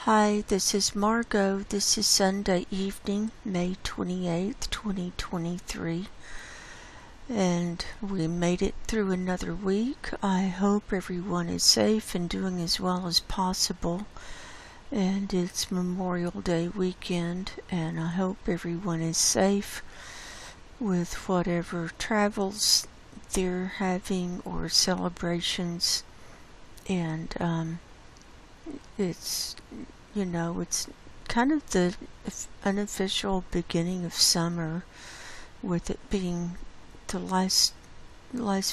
Hi, this is Margo. This is Sunday evening, May 28th, 2023, and we made it through another week. I hope everyone is safe and doing as well as possible, and it's Memorial Day weekend, and I hope everyone is safe with whatever travels they're having or celebrations, and it's kind of the unofficial beginning of summer, with it being the last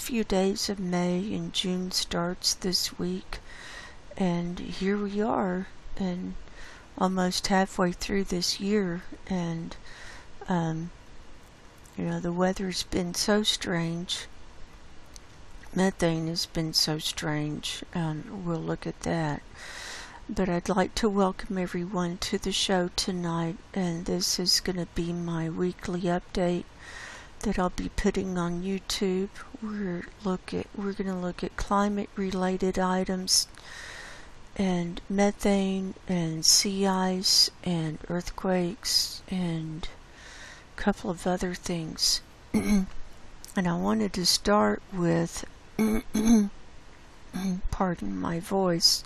few days of May, and June starts this week, and here we are, and almost halfway through this year, and the weather's been so strange. Methane has been so strange. We'll look at that. But I'd like to welcome everyone to the show tonight, and this is going to be my weekly update that I'll be putting on YouTube. We're going to look at climate related items, and methane, and sea ice, and earthquakes, and a couple of other things. And I wanted to start with pardon my voice,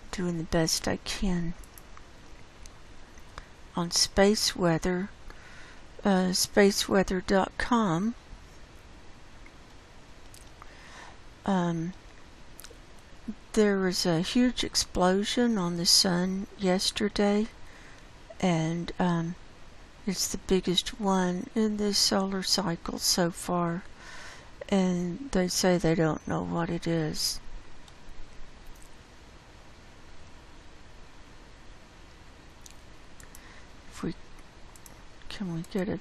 doing the best I can, on space weather, spaceweather.com. There was a huge explosion on the sun yesterday, and it's the biggest one in this solar cycle so far, and they say they don't know what it is. Can we get it?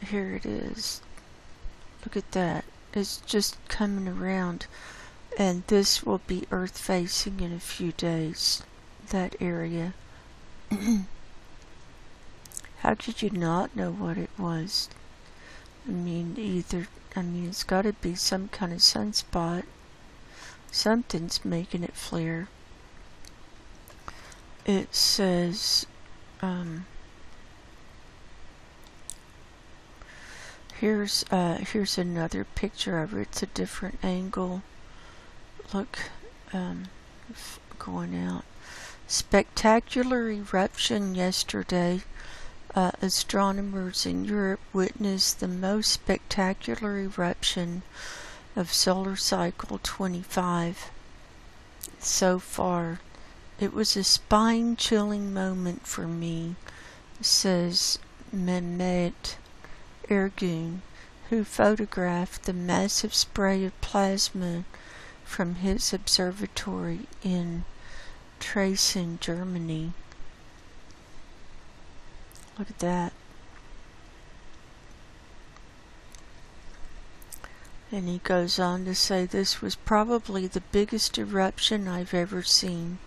Here it is. Look at that. It's just coming around, and this will be Earth facing in a few days, that area. How could you not know what it was? It's got to be some kind of sunspot. Something's making it flare. It says, here's another picture of it. It's a different angle. Look, going out. Spectacular eruption yesterday. Astronomers in Europe witnessed the most spectacular eruption of solar cycle 25 so far. It was a spine-chilling moment for me, says Mehmet Ergun, who photographed the massive spray of plasma from his observatory in Dresden, Germany. Look at that. And he goes on to say, this was probably the biggest eruption I've ever seen.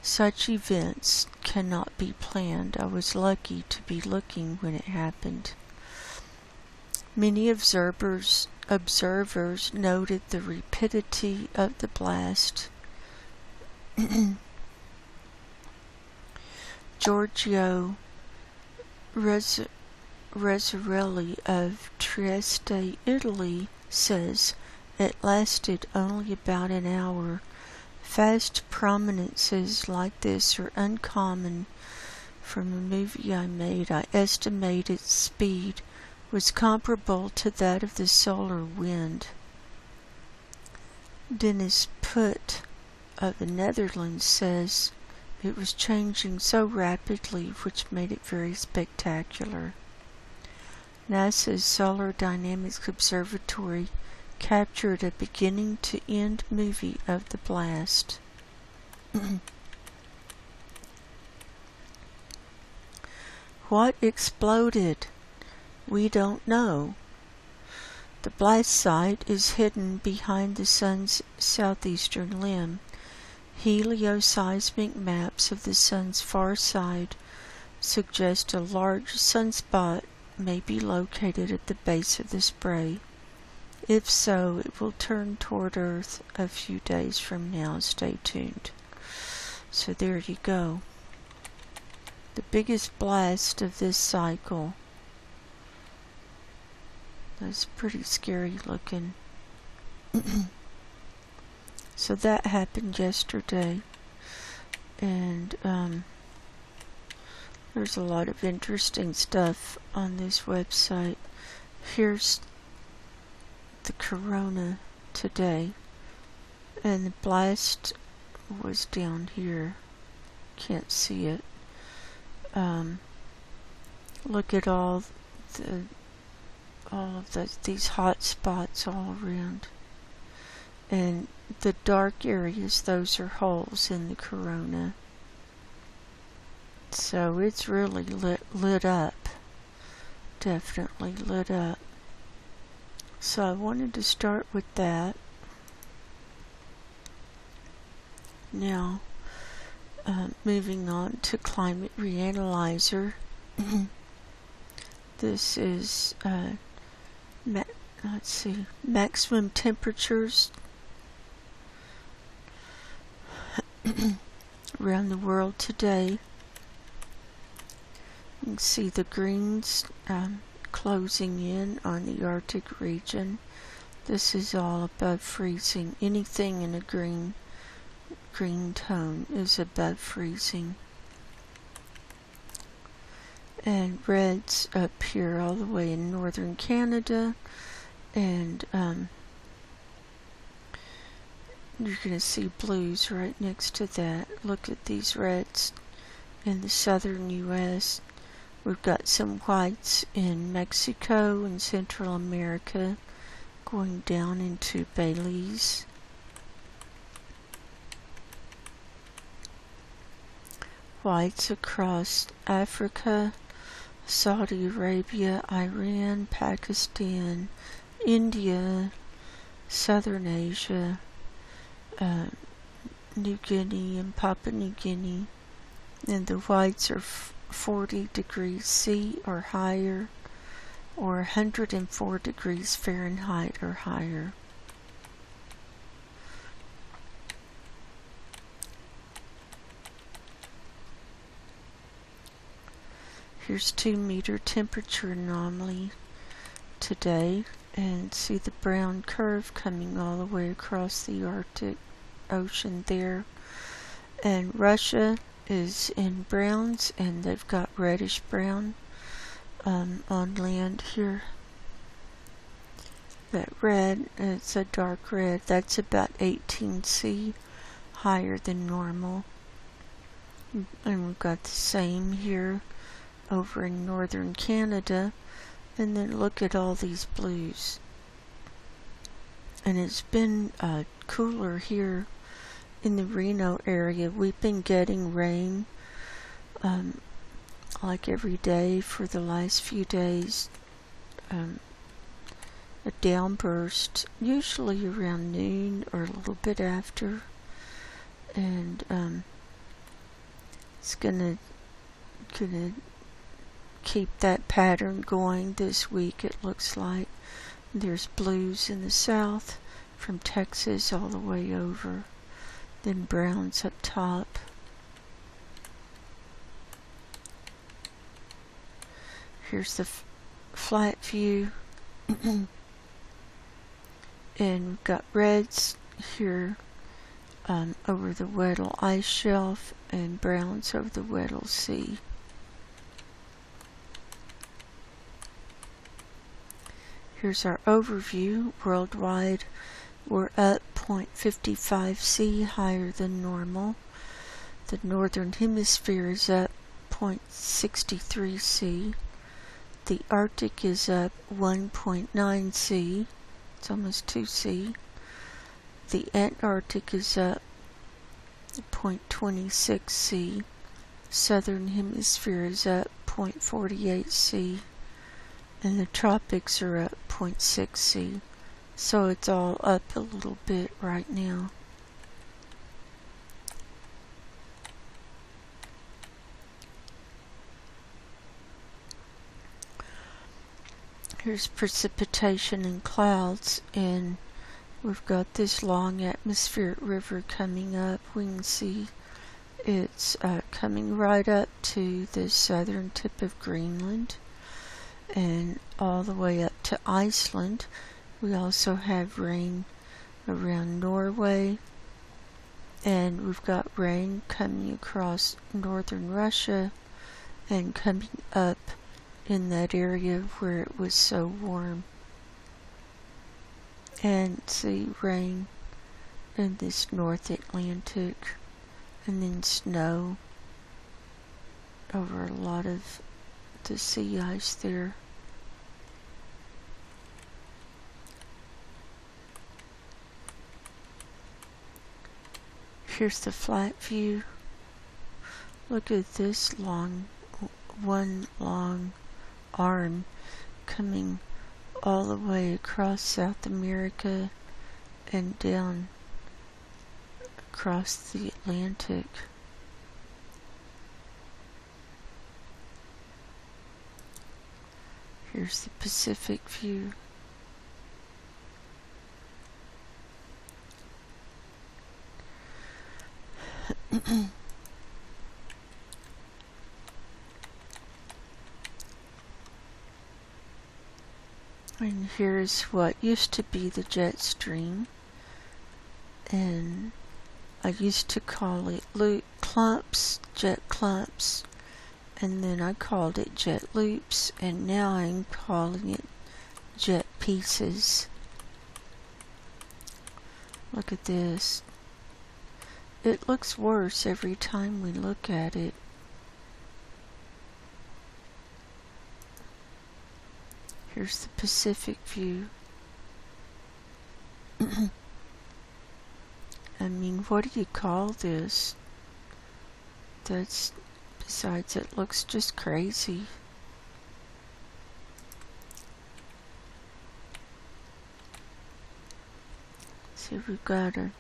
Such events cannot be planned. I was lucky to be looking when it happened. Many observers noted the rapidity of the blast. Giorgio Rezzarelli of Trieste, Italy, says it lasted only about an hour. Fast prominences like this are uncommon. From a movie I made, I estimate its speed was comparable to that of the solar wind. Dennis Put of the Netherlands says it was changing so rapidly, which made it very spectacular. NASA's Solar Dynamics Observatory captured a beginning-to-end movie of the blast. What exploded? We don't know. The blast site is hidden behind the sun's southeastern limb. Helioseismic maps of the sun's far side suggest a large sunspot may be located at the base of the spray. If so, it will turn toward Earth a few days from now. Stay tuned. So there you go. The biggest blast of this cycle. That's pretty scary looking. So that happened yesterday. And there's a lot of interesting stuff on this website. Here's the corona today, and the blast was down here. Can't see it. Look at all of these hot spots all around, and the dark areas, those are holes in the corona. So it's really lit up. Definitely lit up. So I wanted to start with that. Now, moving on to Climate Reanalyzer. This is, let's see, maximum temperatures around the world today. You can see the greens closing in on the Arctic region. This is all above freezing. Anything in a green tone is above freezing. And reds up here all the way in northern Canada, and you're going to see blues right next to that. Look at these reds in the southern U.S. We've got some whites in Mexico and Central America going down into Belize. Whites across Africa, Saudi Arabia, Iran, Pakistan, India, Southern Asia, New Guinea and Papua New Guinea. And the whites are 40 degrees C or higher, or 104 degrees Fahrenheit or higher. Here's 2-meter temperature anomaly today, and see the brown curve coming all the way across the Arctic Ocean there. And Russia is in browns, and they've got reddish brown on land here. That red, it's a dark red, that's about 18°C higher than normal. And we've got the same here over in northern Canada. And then look at all these blues. And it's been cooler here in the Reno area. We've been getting rain like every day for the last few days. A downburst, usually around noon or a little bit after. And it's gonna keep that pattern going this week, it looks like. There's blues in the south from Texas all the way over, then browns up top. Here's the flat view. And we've got reds here over the Weddell ice shelf, and browns over the Weddell Sea. Here's our overview. Worldwide, we're up 0.55 C higher than normal. The northern hemisphere is up 0.63 C. The Arctic is up 1.9 C. It's almost 2 C. The Antarctic is up 0.26 C. Southern hemisphere is up 0.48 C. And the tropics are up 0.6 C. So it's all up a little bit right now. Here's precipitation and clouds, and we've got this long atmospheric river coming up. We can see it's coming right up to the southern tip of Greenland and all the way up to Iceland. We also have rain around Norway, and we've got rain coming across northern Russia and coming up in that area where it was so warm. And see rain in this North Atlantic, and then snow over a lot of the sea ice there. Here's the flat view. Look at this one long arm coming all the way across South America and down across the Atlantic. Here's the Pacific view. And here's what used to be the jet stream, and I used to call it jet clumps, and then I called it jet loops, and now I'm calling it jet pieces. Look at this. It looks worse every time we look at it. Here's the Pacific view. I mean, what do you call this? Besides, it looks just crazy. See, we've got a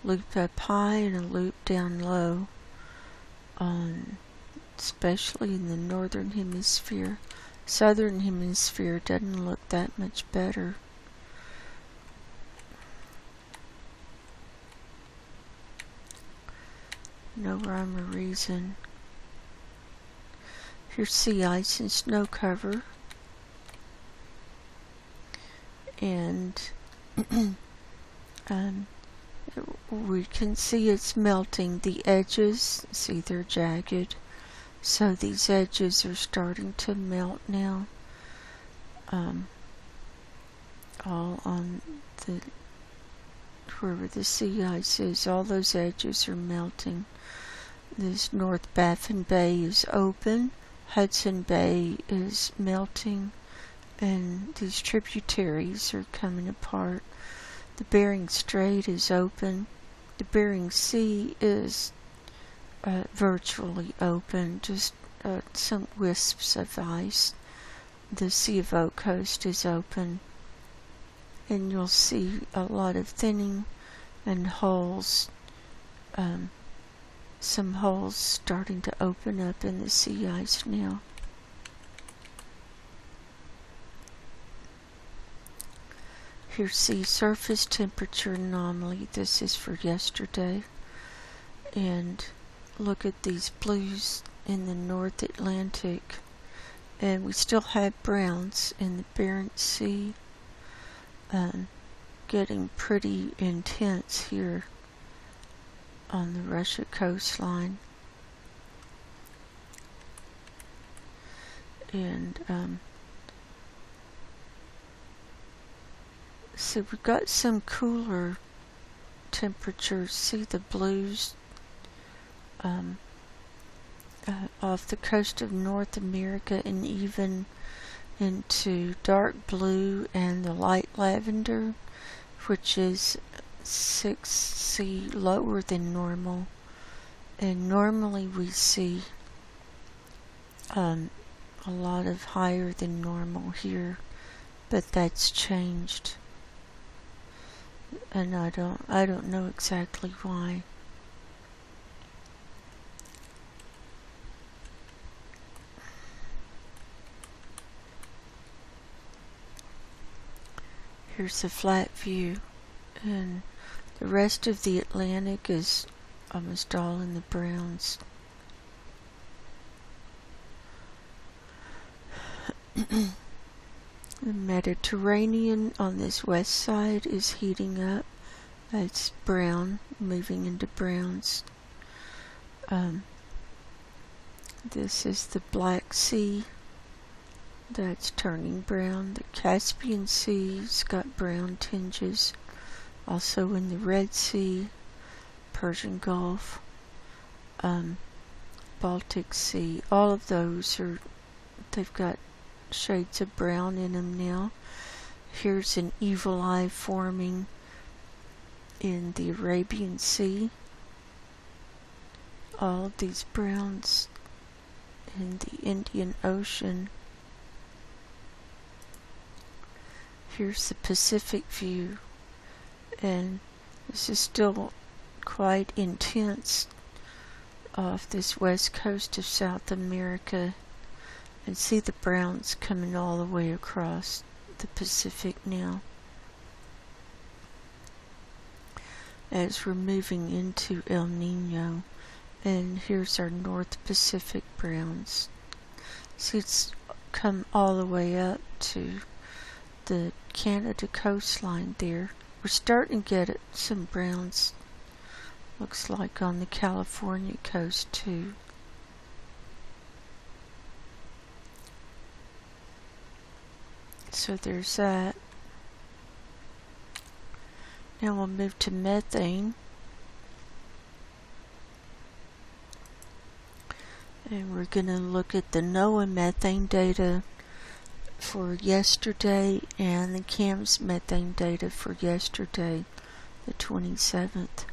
loop up high and a loop down low, especially in the northern hemisphere. Southern hemisphere doesn't look that much better. No rhyme or reason. Here's sea ice and snow cover. And we can see it's melting. The edges, see, they're jagged. So these edges are starting to melt now. All on wherever the sea ice is, all those edges are melting. This North Baffin Bay is open. Hudson Bay is melting, and these tributaries are coming apart. The Bering Strait is open. The Bering Sea is virtually open, just some wisps of ice. The Sea of Okhotsk is open, and you'll see a lot of thinning and holes, some holes starting to open up in the sea ice now. Here's sea surface temperature anomaly. This is for yesterday. And look at these blues in the North Atlantic. And we still have browns in the Barents Sea. Getting pretty intense here on the Russia coastline. And so we've got some cooler temperatures. See the blues off the coast of North America, and even into dark blue and the light lavender, which is 6°C lower than normal. And normally we see a lot of higher than normal here, but that's changed, and I don't know exactly why. Here's a flat view, and the rest of the Atlantic is almost all in the browns. The Mediterranean on this west side is heating up. It's brown, moving into browns. This is the Black Sea. That's turning brown. The Caspian Sea's got brown tinges. Also in the Red Sea, Persian Gulf, Baltic Sea. All of those they've got shades of brown in them now. Here's an evil eye forming in the Arabian Sea. All of these browns in the Indian Ocean. Here's the Pacific view, and this is still quite intense off this west coast of South America, and see the browns coming all the way across the Pacific now as we're moving into El Nino. And here's our North Pacific browns. See, it's come all the way up to the Canada coastline there. We're starting to get some browns, looks like, on the California coast too. So there's that. Now we'll move to methane. And we're going to look at the NOAA methane data for yesterday and the CAMS methane data for yesterday, the 27th.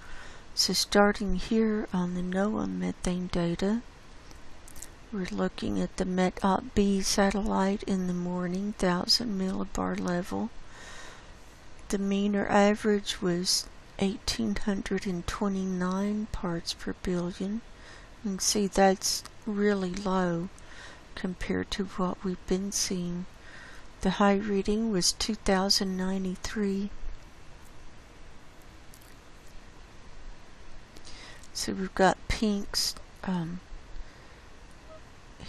So starting here on the NOAA methane data, we're looking at the MET-OP-B satellite in the morning, 1,000 millibar level. The mean or average was 1,829 parts per billion. You can see that's really low compared to what we've been seeing. The high reading was 2,093. So we've got pinks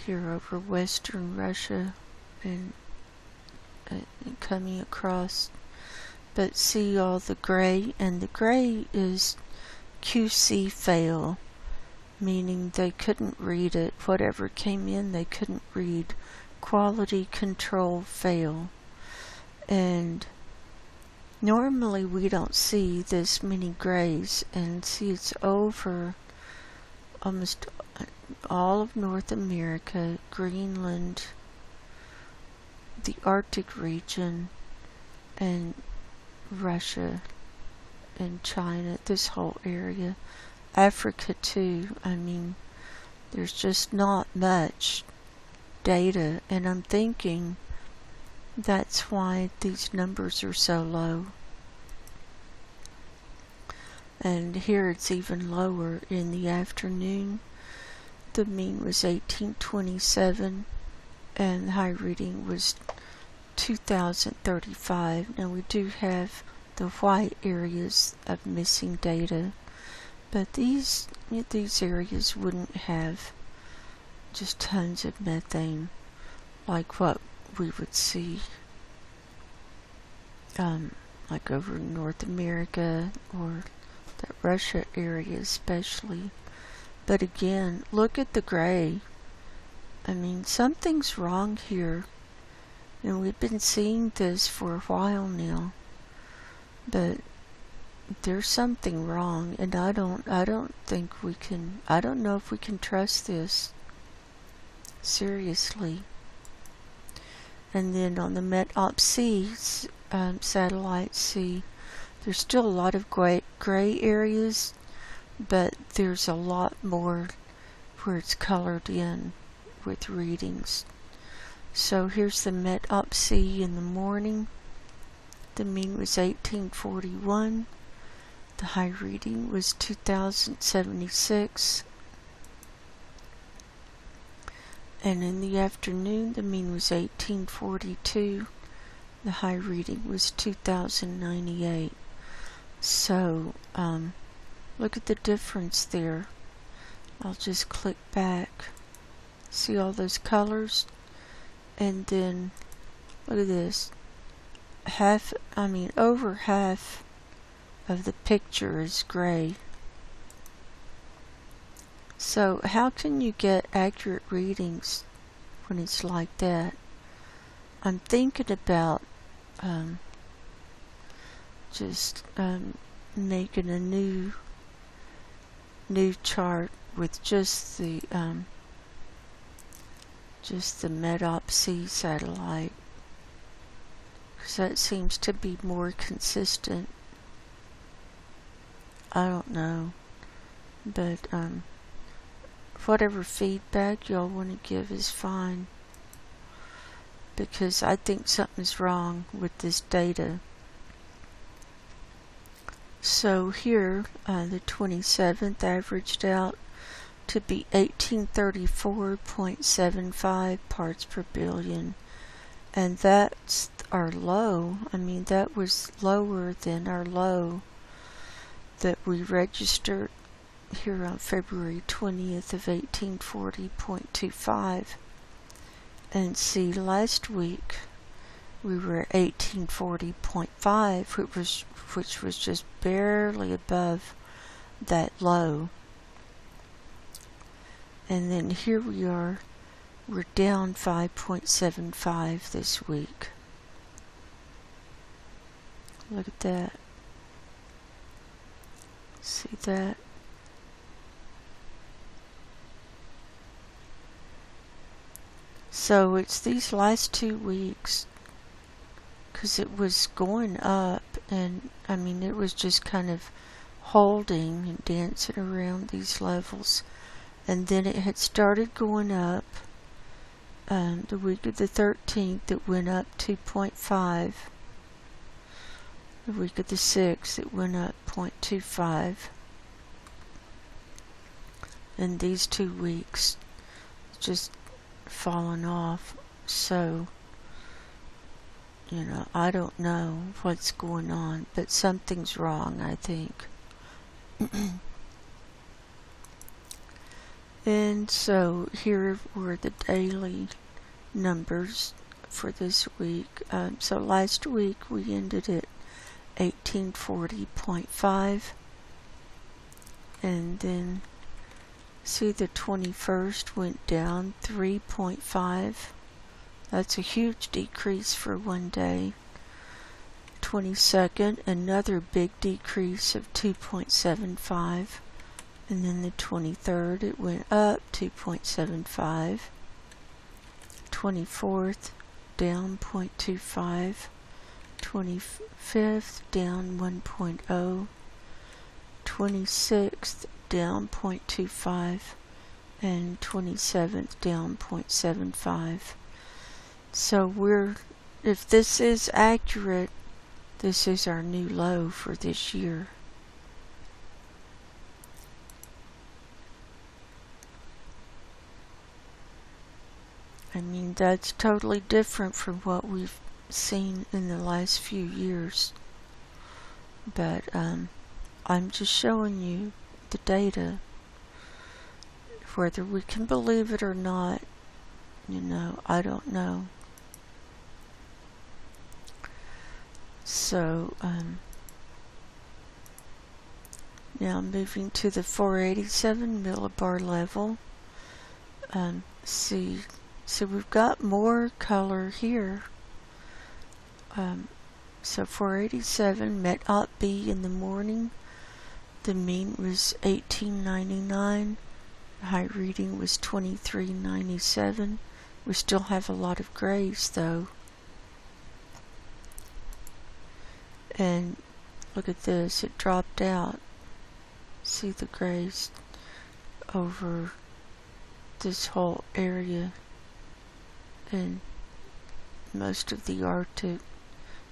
here over western Russia and coming across. But see all the gray, and the gray is QC fail, meaning they couldn't read it. Whatever came in, they couldn't read. Quality control fail. And normally we don't see this many grays, and see it's over almost all of North America, Greenland, the Arctic region, and Russia and China, this whole area. Africa too. I mean, there's just not much data, and I'm thinking that's why these numbers are so low. And here it's even lower in the afternoon. The mean was 1827 and the high reading was 2035. Now we do have the white areas of missing data, but these areas wouldn't have just tons of methane like what we would see like over North America or the Russia area especially. But again, look at the gray. I mean, something's wrong here. And we've been seeing this for a while now. But there's something wrong, and I don't think we can, I don't know if we can trust this. Seriously. And then on the MET-OP-C satellite, see, there's still a lot of gray areas, but there's a lot more where it's colored in with readings. So here's the MET-OP-C in the morning. The mean was 1841. The high reading was 2076. And in the afternoon, the mean was 1842. The high reading was 2098. So look at the difference there. I'll just click back. See all those colors? And then look at this. Over half of the picture is gray. So how can you get accurate readings when it's like that? I'm thinking about making a new chart with just the MEDOP-C satellite, because that seems to be more consistent. I don't know, but whatever feedback y'all want to give is fine, because I think something's wrong with this data. So here, the 27th averaged out to be 1834.75 parts per billion, and that's our low. That was lower than our low that we registered here on February 20th of 1840.25. And see, last week we were at 1840.5, which was just barely above that low. And then here we are, we're down 5.75 this week. Look at that. See that? So it's these last 2 weeks, because it was going up, and it was just kind of holding and dancing around these levels, and then it had started going up. The week of the 13th it went up 2.5. The week of the 6th it went up 0.25, and these 2 weeks just fallen off. So I don't know what's going on, but something's wrong, I think. And so here were the daily numbers for this week. So last week we ended at 1840.5, and then see the 21st went down 3.5. That's a huge decrease for one day. 22nd, another big decrease of 2.75. And then the 23rd, it went up 2.75. 24th, down 0.25. 25th, down 1.0. 26th, down 0.25. And 27th, down 0.75. So if this is accurate, this is our new low for this year. That's totally different from what we've seen in the last few years. But I'm just showing you the data. Whether we can believe it or not, I don't know. So now moving to the 487 millibar level. So we've got more color here. So 487 met op B in the morning. The mean was 1899. The high reading was 2397. We still have a lot of grays though. And look at this, it dropped out. See the grays over this whole area and most of the Arctic,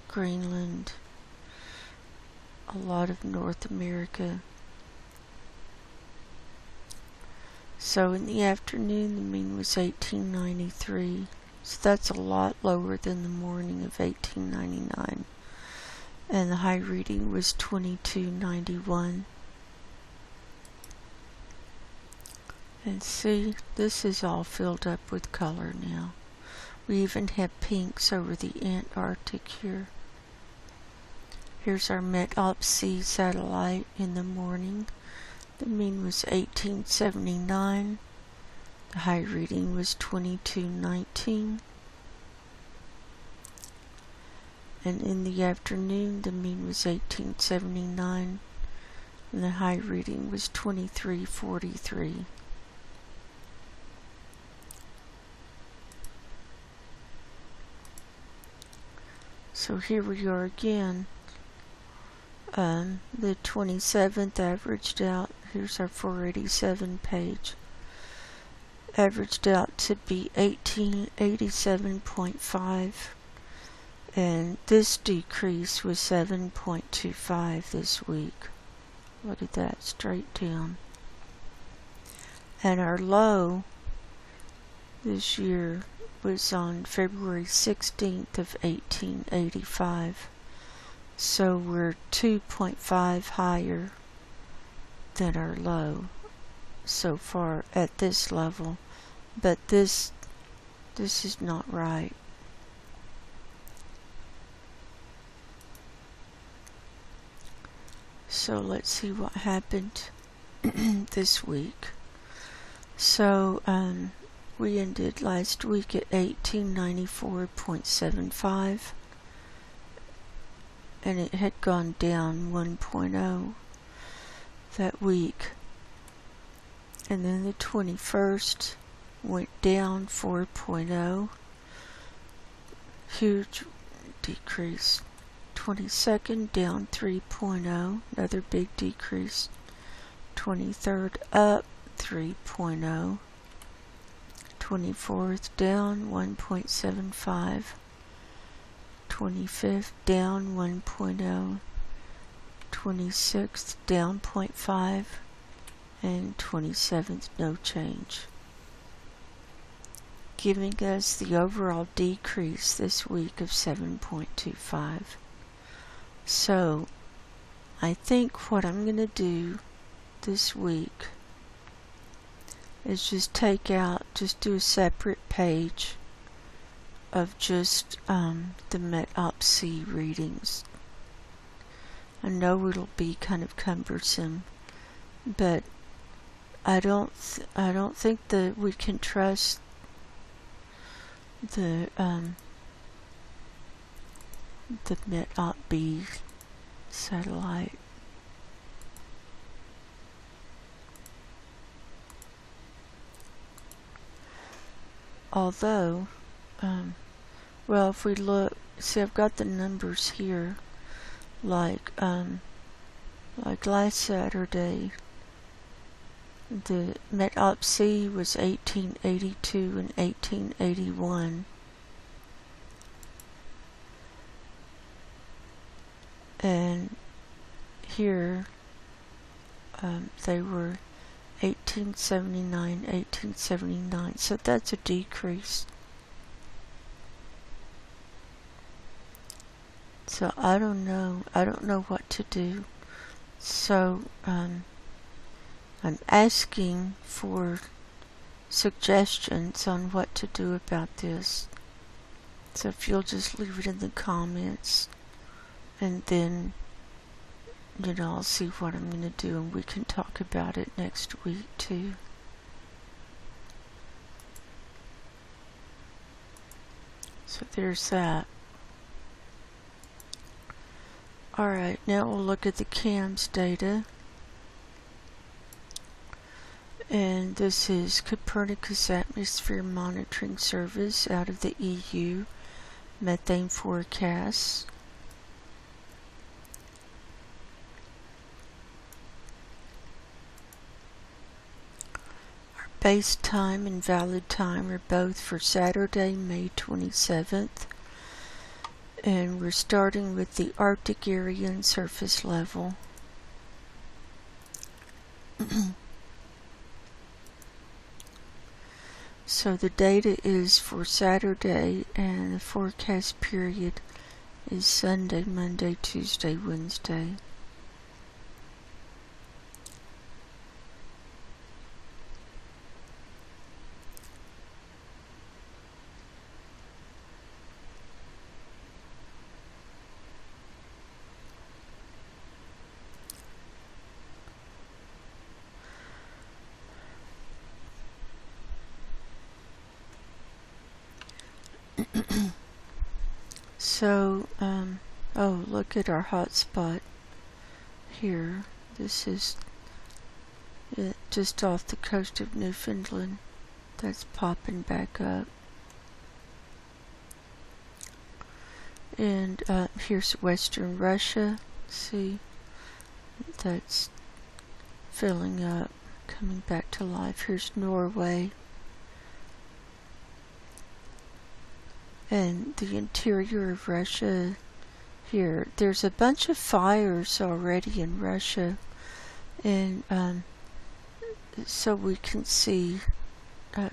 Greenland, a lot of North America. So in the afternoon the mean was 1893. So that's a lot lower than the morning of 1899. And the high reading was 2291. And see, this is all filled up with color now. We even have pinks over the Antarctic here. Here's our Met-Op-C satellite in the morning. The mean was 1879. The high reading was 2219. And in the afternoon, the mean was 1879. And the high reading was 2343. So here we are again. The 27th averaged out, here's our 487 page, averaged out to be 1887.5, and this decrease was 7.25 this week. Look at that, straight down. And our low this year was on February 16th of 1885. So we're 2.5 higher than our low so far at this level, but this is not right. So let's see what happened this week. So we ended last week at 1894.75. and it had gone down 1.0 that week. And then the 21st went down 4.0, huge decrease. 22nd down 3.0, another big decrease. 23rd up 3.0. 24th down 1.75. 25th down 1.0, 26th down 0.5, and 27th no change, giving us the overall decrease this week of 7.25. So I think what I'm going to do this week is just do a separate page of just the Met-Op-C readings. I know it'll be kind of cumbersome, but I don't think that we can trust the Met-Op-B satellite. Although well, if we look, see, I've got the numbers here, like last Saturday, the Met-Op-C was 1882 and 1881. And here, they were 1879, 1879, so that's a decrease. So I don't know what to do. So I'm asking for suggestions on what to do about this. So if you'll just leave it in the comments, and then I'll see what I'm going to do, and we can talk about it next week too. So there's that. Alright, now we'll look at the CAMS data. And this is Copernicus Atmosphere Monitoring Service out of the EU methane forecasts. Our base time and valid time are both for Saturday, May 27th. And we're starting with the Arctic area and surface level. So the data is for Saturday, and the forecast period is Sunday, Monday, Tuesday, Wednesday. So, oh, look at our hotspot here. This is it, just off the coast of Newfoundland. That's popping back up. And here's western Russia. See, that's filling up, coming back to life. Here's Norway. And the interior of Russia here. There's a bunch of fires already in Russia. And so we can see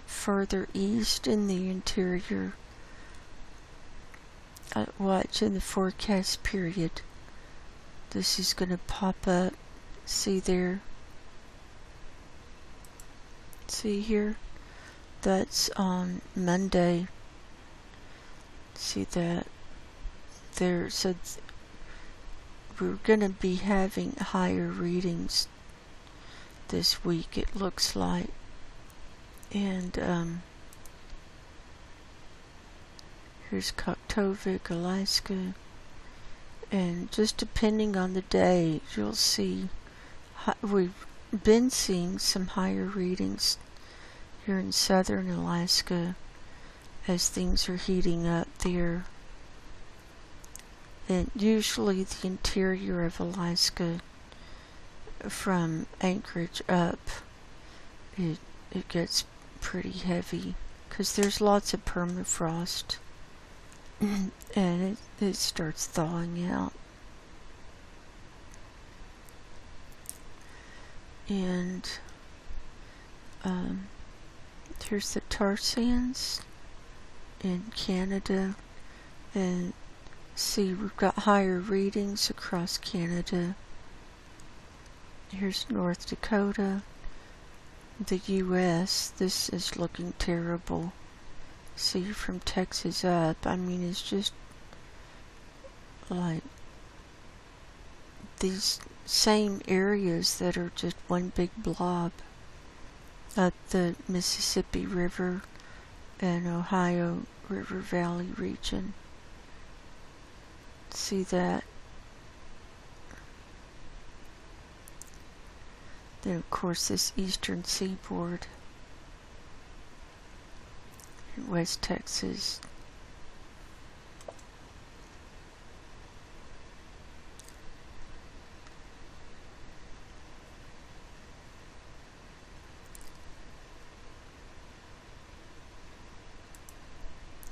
further east in the interior. Watch in the forecast period. This is going to pop up. See there? See here? That's on Monday. See that? There. So we're going to be having higher readings this week, it looks like. And here's Koktovik, Alaska. And just depending on the day, you'll see, we've been seeing some higher readings here in southern Alaska as things are heating up there. And usually the interior of Alaska, from Anchorage up, it gets pretty heavy because there's lots of permafrost. And it starts thawing out. And here's the tar sands in Canada. And see, we've got higher readings across Canada. Here's North Dakota. The US, this is looking terrible. See, from Texas up, I mean, it's just like these same areas that are just one big blob up the Mississippi River and Ohio River Valley region. See that? Then, of course, this eastern seaboard. West Texas.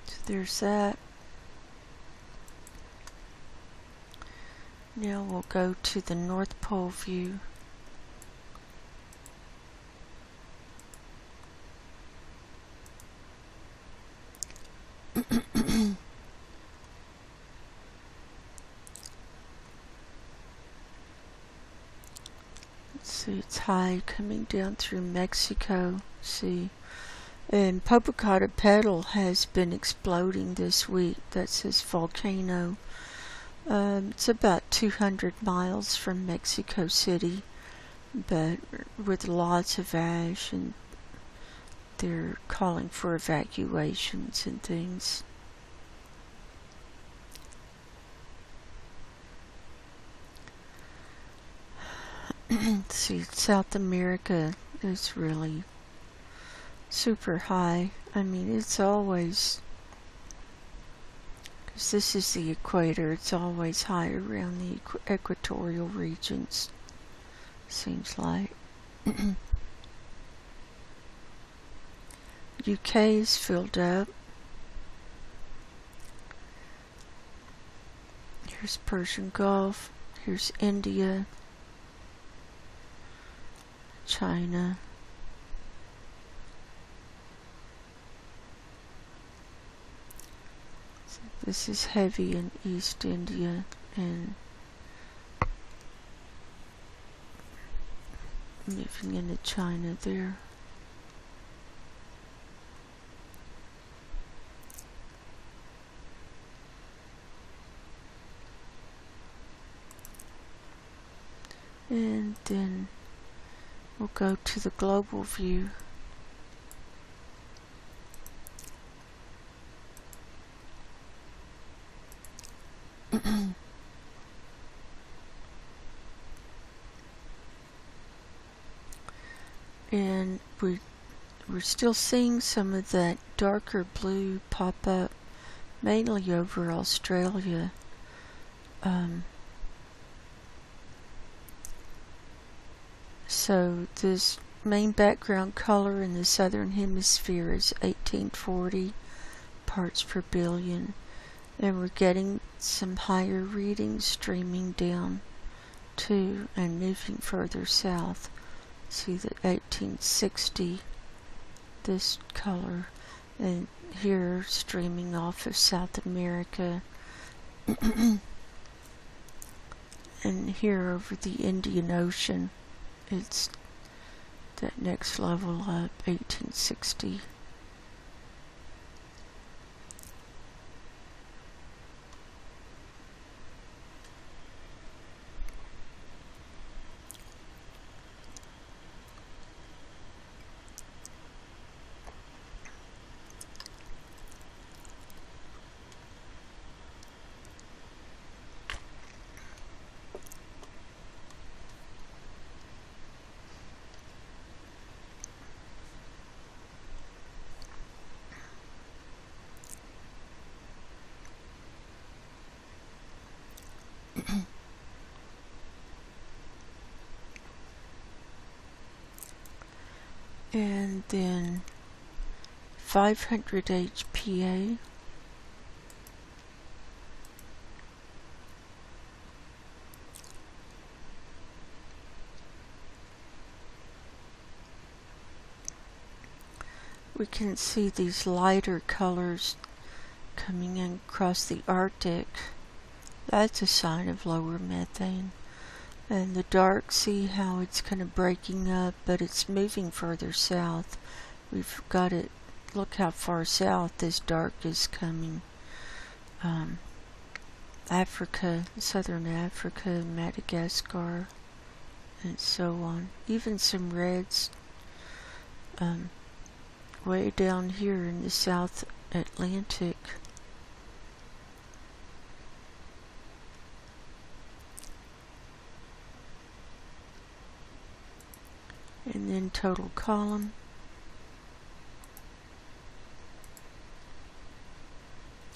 So there's that. Now we'll go to the North Pole view. See, it's high coming down through Mexico. See, and Popocatépetl has been exploding this week. That's this volcano. It's about 200 miles from Mexico City, but with lots of ash, and they're calling for evacuations and things. See, South America is really super high. I mean, it's always, because this is the equator, it's always high around the equatorial regions, seems like. UK is filled up. Here's Persian Gulf. Here's India. China. This is heavy in East India and moving into China there. And then we'll go to the global view. And we're still seeing some of that darker blue pop up, mainly over Australia. So this main background color in the southern hemisphere is 1840 parts per billion, and we're getting some higher readings streaming down too and moving further south. See the 1860, this color, and here streaming off of South America and here over the Indian Ocean. It's that next level up, 1860. And then 500 HPA. We can see these lighter colors coming in across the Arctic. That's a sign of lower methane. And the dark, see how it's kind of breaking up, but it's moving further south. We've got it, look how far south this dark is coming. Africa, southern Africa, Madagascar, and so on. Even some reds way down here in the South Atlantic. And then total column.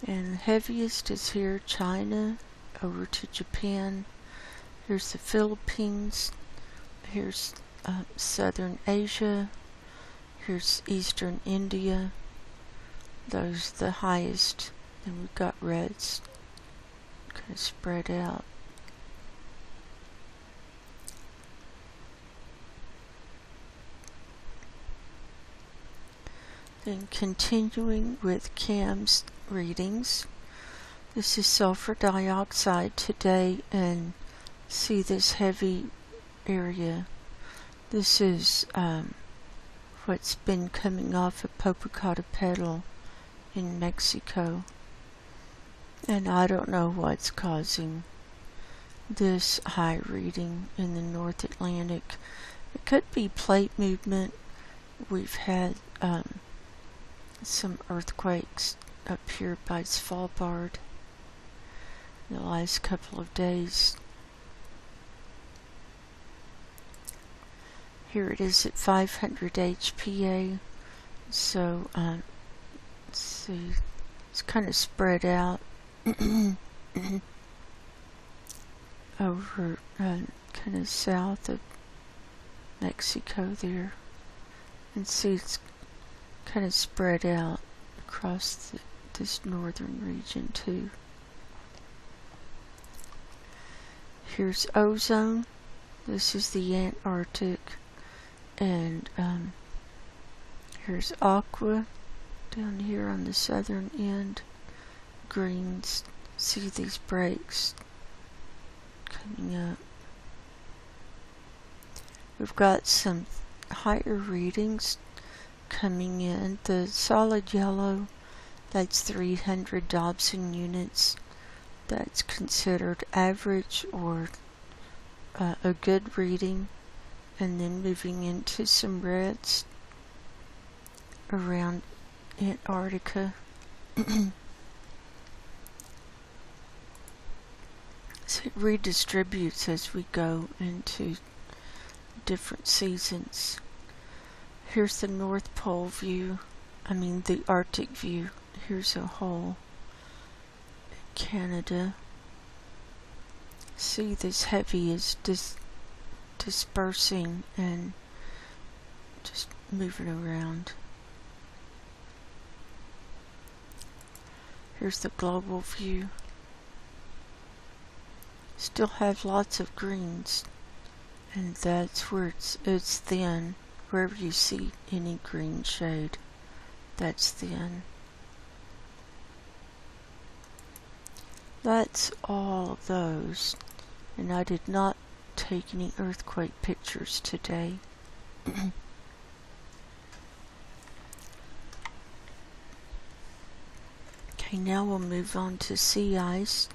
And the heaviest is here, China, over to Japan. Here's the Philippines. Here's southern Asia. Here's eastern India. Those the highest. Then we've got reds kind of spread out. Then continuing with CAMS readings. This is sulfur dioxide today, and see this heavy area. This is what's been coming off of Popocatépetl in Mexico. And I don't know what's causing this high reading in the North Atlantic. It could be plate movement. We've had some earthquakes up here by Svalbard in the last couple of days. Here it is at 500 HPA. So let's see, it's kind of spread out over kind of south of Mexico there, and see it's kind of spread out across this northern region too. Here's ozone. This is the Antarctic, and here's aqua down here on the southern end, greens. See these breaks coming up. We've got some higher readings coming in. The solid yellow, that's 300 Dobson units. That's considered average or a good reading. And then moving into some reds around Antarctica. So it redistributes as we go into different seasons. Here's the North Pole view, the Arctic view. Here's a whole Canada. See, this heavy is dispersing and just moving around. Here's the global view. Still have lots of greens, and that's where it's thin. Wherever you see any green shade, that's thin. That's all of those, and I did not take any earthquake pictures today. Okay, now we'll move on to sea ice.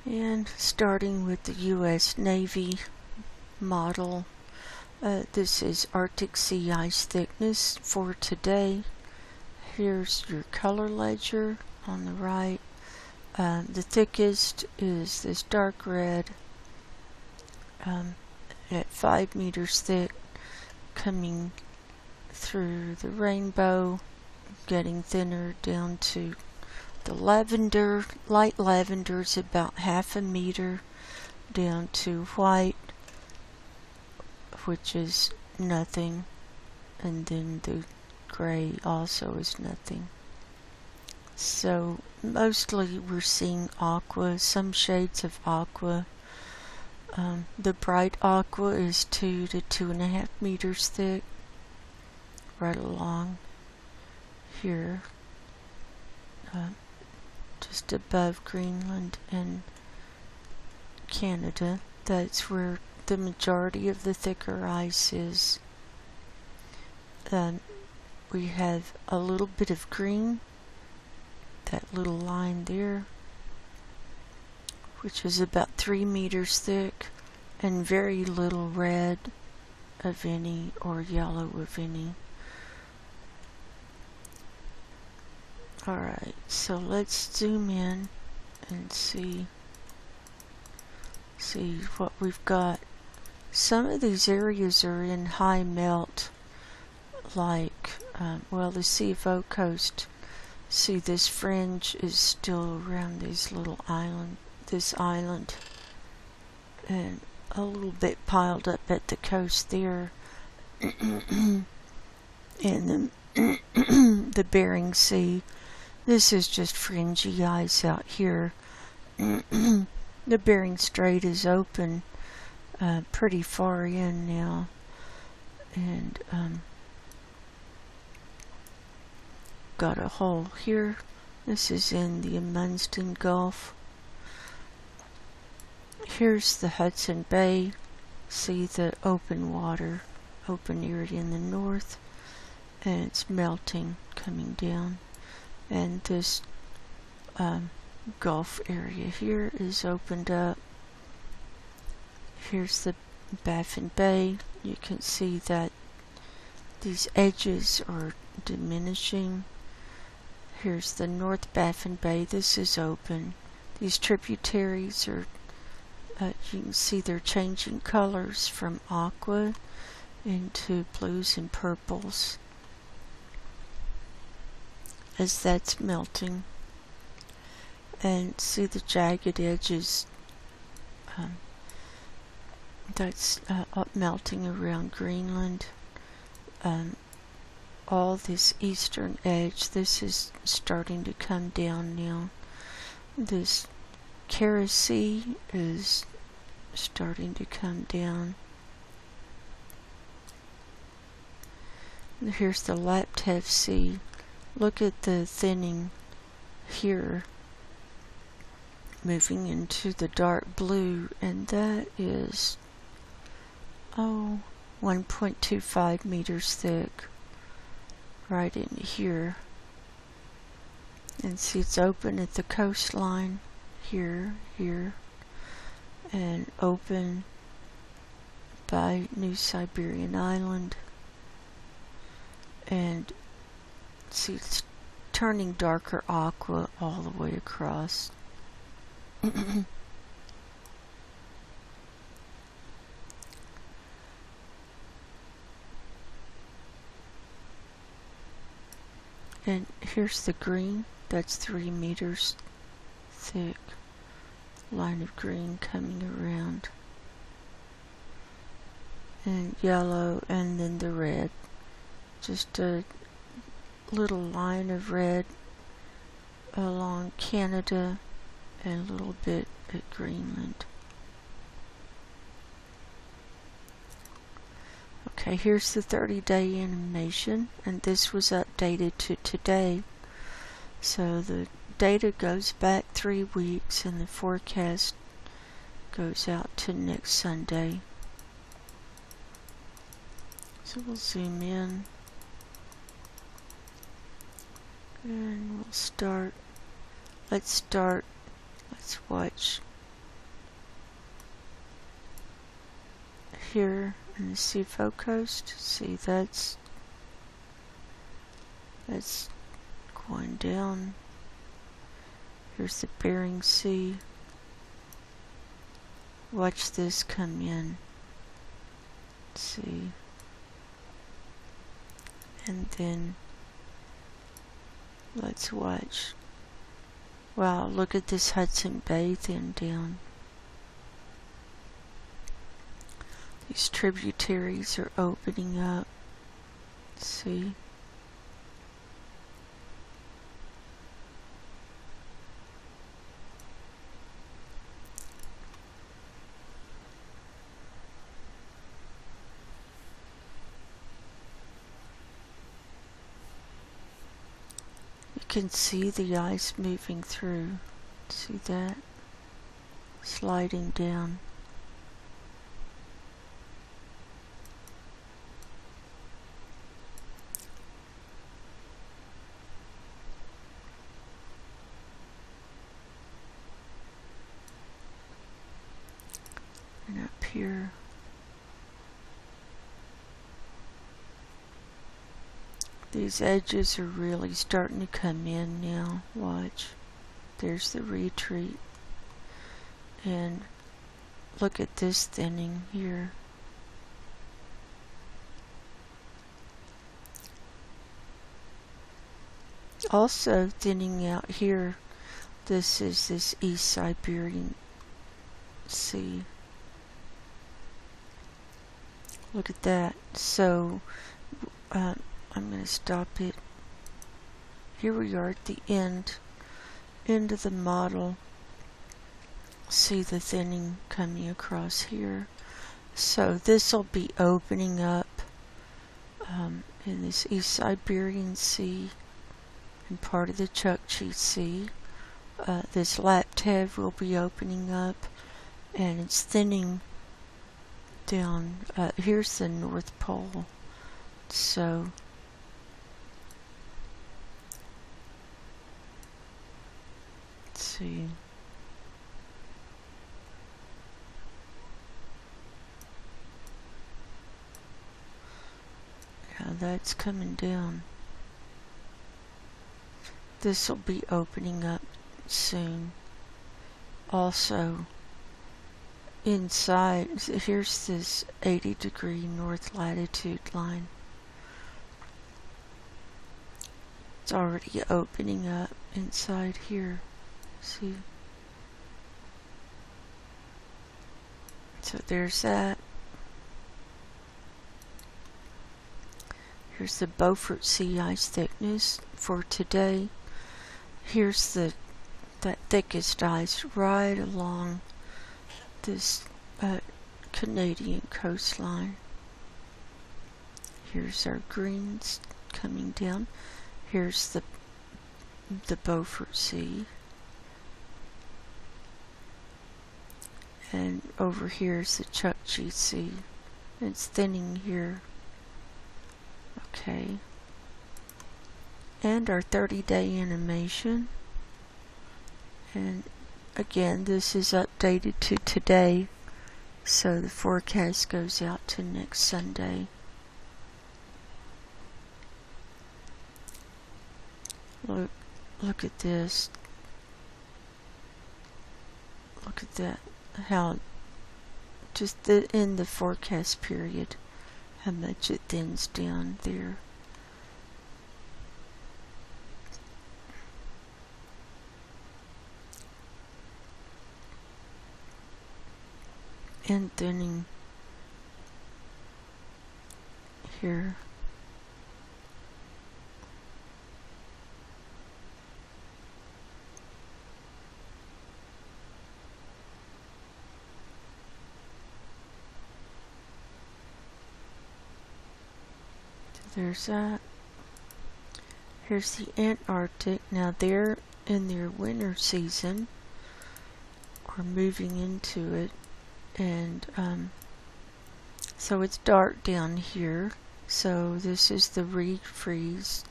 And starting with the U.S. Navy model, this is Arctic sea ice thickness for today. Here's your color ledger on the right. The thickest is this dark red at 5 meters thick, coming through the rainbow, getting thinner down to the lavender. Light lavender is about 1/2 meter down to white, which is nothing, and then the gray also is nothing. So mostly we're seeing aqua, some shades of aqua. The bright aqua is 2 to 2.5 meters thick, right along here, just above Greenland and Canada. That's where the majority of the thicker ice is. We have a little bit of green, that little line there, which is about 3 meters thick, and very little red of any or yellow of any. Alright, so let's zoom in and see what we've got. Some of these areas are in high melt, like, the Sea of O coast. See, this fringe is still around this island, and a little bit piled up at the coast there. And the Bering Sea, this is just fringy ice out here. The Bering Strait is open pretty far in now, and got a hole here. This is in the Amundsen Gulf. Here's the Hudson Bay. See the open water, open area in the north, and it's melting, coming down. And this Gulf area here is opened up. Here's the Baffin Bay. You can see that these edges are diminishing. Here's the North Baffin Bay. This is open. These tributaries are, you can see they're changing colors from aqua into blues and purples as that's melting. And see the jagged edges, that's melting around Greenland. All this eastern edge, this is starting to come down now. This Kara Sea is starting to come down. Here's the Laptev Sea. Look at the thinning here, moving into the dark blue, and that is 1.25 meters thick right in here. And see, it's open at the coastline here, and open by New Siberian Island. And see, it's turning darker aqua all the way across. And here's the green. That's 3 meters thick. Line of green coming around. And yellow, and then the red. Just a little line of red along Canada and a little bit at Greenland. Okay, here's the 30-day animation, and this was updated to today. So the data goes back 3 weeks, and the forecast goes out to next Sunday. So we'll zoom in, and we'll start. Let's watch here in the Seafoam coast. See, that's going down. Here's the Bering Sea. Watch this come in. See. And then let's watch. Wow, look at this Hudson Bay thin down. These tributaries are opening up. See? You can see the ice moving through. See that? Sliding down. And up here. These edges are really starting to come in now. Watch. There's the retreat. And look at this thinning here. Also thinning out here. This is this East Siberian Sea. Look at that. So, I'm going to stop it. Here we are at the end of the model. See the thinning coming across here. So this will be opening up in this East Siberian Sea and part of the Chukchi Sea. This Laptev will be opening up, and it's thinning down. Here's the North Pole. So let's see. Yeah, that's coming down. This will be opening up soon. Also, inside, here's this 80-degree north latitude line. It's already opening up inside here. See? So there's that. Here's the Beaufort sea ice thickness for today. Here's that thickest ice right along this Canadian coastline. here's our greens coming down. Here's the Beaufort Sea. And over here is the Chukchi Sea. It's thinning here. Okay. And our 30-day animation. And again, this is updated to today, so the forecast goes out to next Sunday. Look at this. Look at that. How just in the forecast period, how much it thins down there. And thinning here. There's that. Here's the Antarctic. Now they're in their winter season. We're moving into it. And so it's dark down here. So this is the refreeze.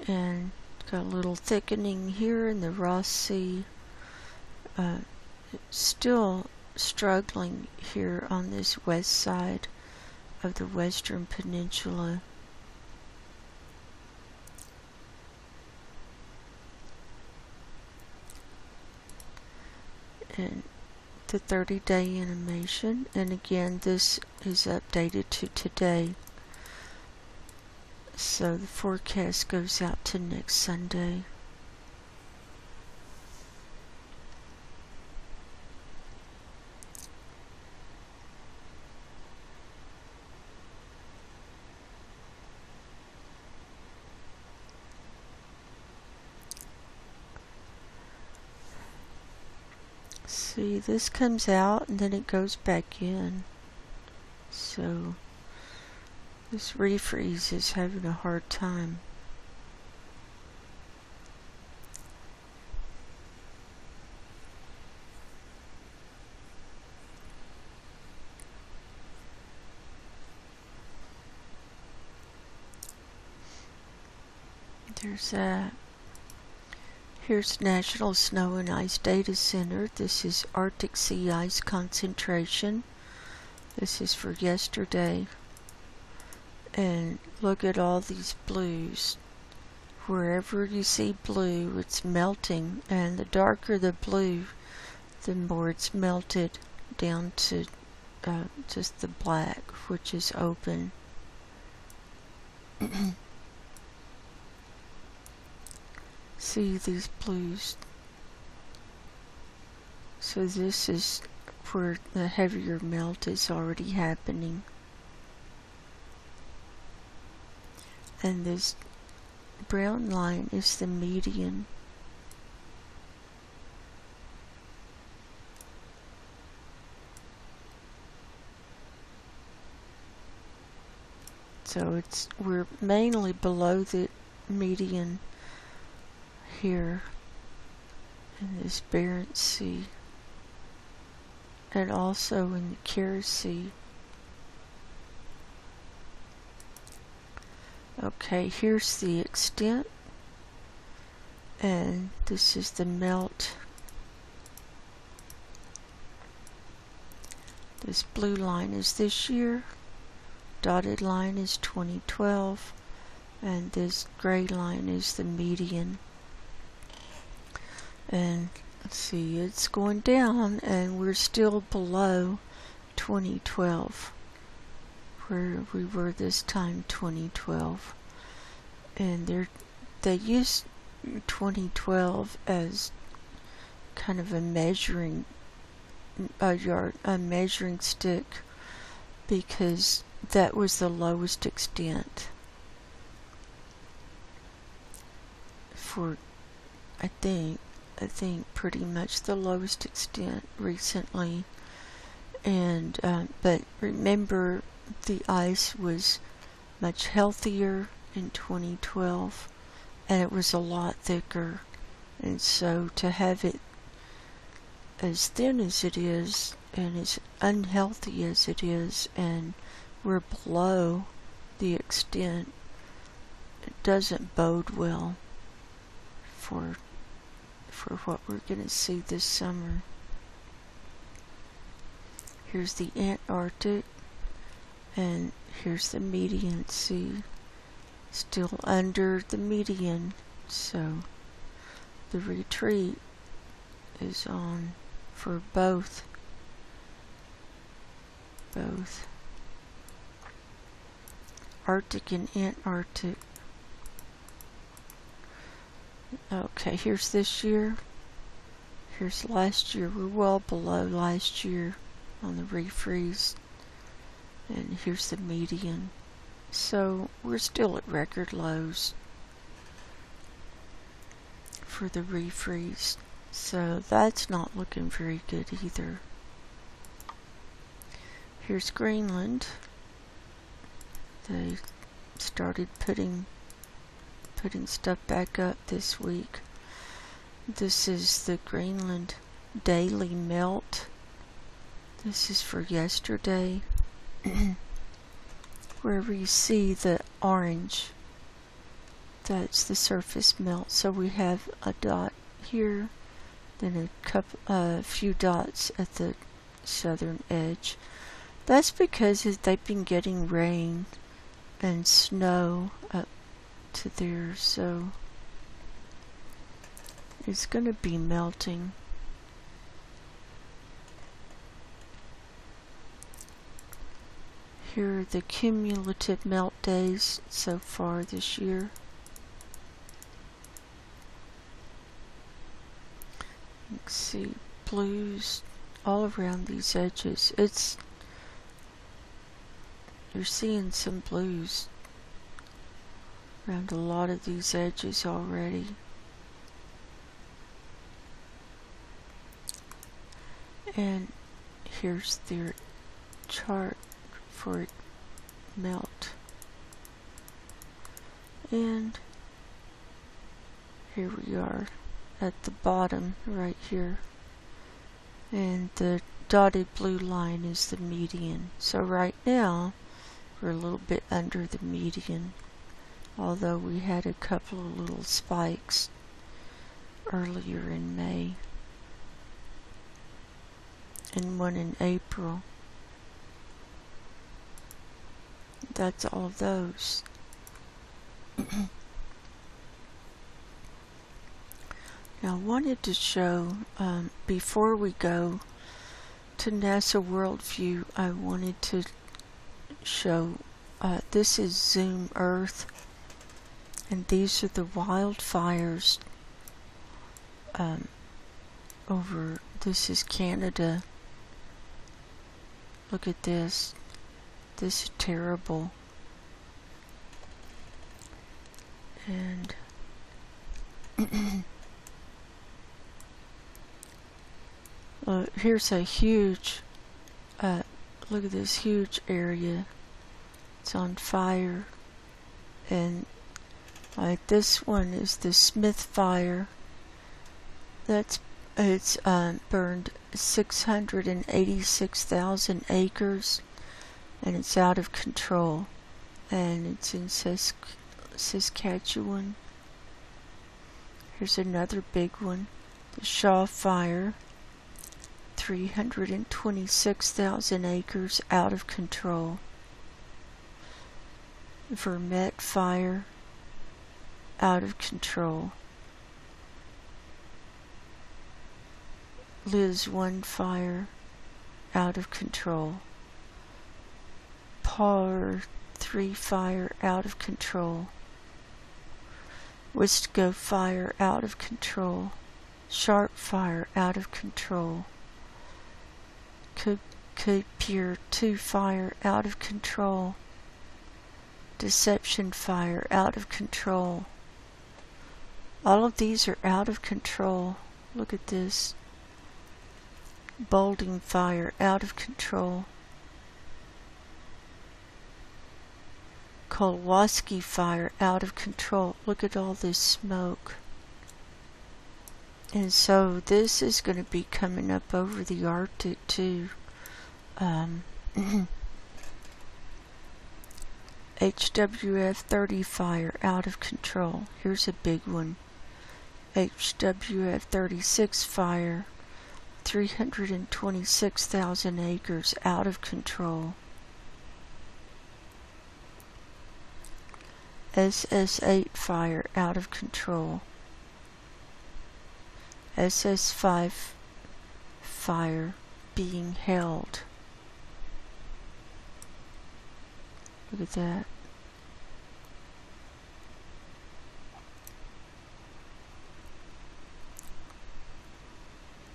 And got a little thickening here in the Ross Sea. Still struggling here on this west side of the Western Peninsula. And the 30-day animation, and again this is updated to today, so the forecast goes out to next Sunday. See, this comes out and then it goes back in. So this refreeze is having a hard time. There's that. Here's National Snow and Ice Data Center. This is Arctic sea ice concentration. This is for yesterday. And look at all these blues. Wherever you see blue, it's melting. And the darker the blue, the more it's melted down to just the black, which is open. See these blues. So this is where the heavier melt is already happening. And this brown line is the median. So we're mainly below the median here in this Barents Sea, and also in the Kara Sea. Okay, here's the extent, and this is the melt. This blue line is this year, dotted line is 2012, and this gray line is the median. And let's see, it's going down, and we're still below 2012, where we were this time 2012. And they use 2012 as kind of a measuring stick, because that was the lowest extent for, I think pretty much the lowest extent recently. And but remember, the ice was much healthier in 2012, and it was a lot thicker. And so to have it as thin as it is and as unhealthy as it is, and we're below the extent, it doesn't bode well for what we're going to see this summer. Here's the Antarctic, and here's the median. See, still under the median, so the retreat is on for both. Arctic and Antarctic. Okay, here's this year. Here's last year. We're well below last year on the refreeze. And here's the median. So we're still at record lows for the refreeze. So that's not looking very good either. Here's Greenland. They started putting stuff back up this week. This is the Greenland daily melt. This is for yesterday. Wherever you see the orange, that's the surface melt. So we have a dot here, then a few dots at the southern edge. That's because they've been getting rain and snow up to there, so it's going to be melting. Here are the cumulative melt days so far this year. You can see blues all around these edges. You're seeing some blues around a lot of these edges already. And here's their chart for melt. And here we are at the bottom right here. And the dotted blue line is the median. So right now we're a little bit under the median, although we had a couple of little spikes earlier in May and one in April. That's all of those. Now I wanted to show, before we go to NASA Worldview, I wanted to show, this is Zoom Earth, and these are the wildfires over, this is Canada. Look at this. This is terrible. And here's a huge, look at this huge area. It's on fire. And this one is the Smith Fire. It's burned 686,000 acres, and it's out of control. And it's in Saskatchewan. Here's another big one, the Shaw Fire, 326,000 acres, out of control. Vermette Fire, out of control. Liz 1 Fire, out of control. Par 3 Fire, out of control. Wisco Fire, out of control. Sharp Fire, out of control. Pier 2 Fire, out of control. Deception Fire, out of control. All of these are out of control. Look at this. Balding Fire, out of control. Kowalski fire out of control. Look at all this smoke. And so this is going to be coming up over the Arctic too. HWF 30 fire out of control. Here's a big one. HWF 36 fire, 326,000 acres out of control. SS8 fire out of control. SS5 fire being held. Look at that.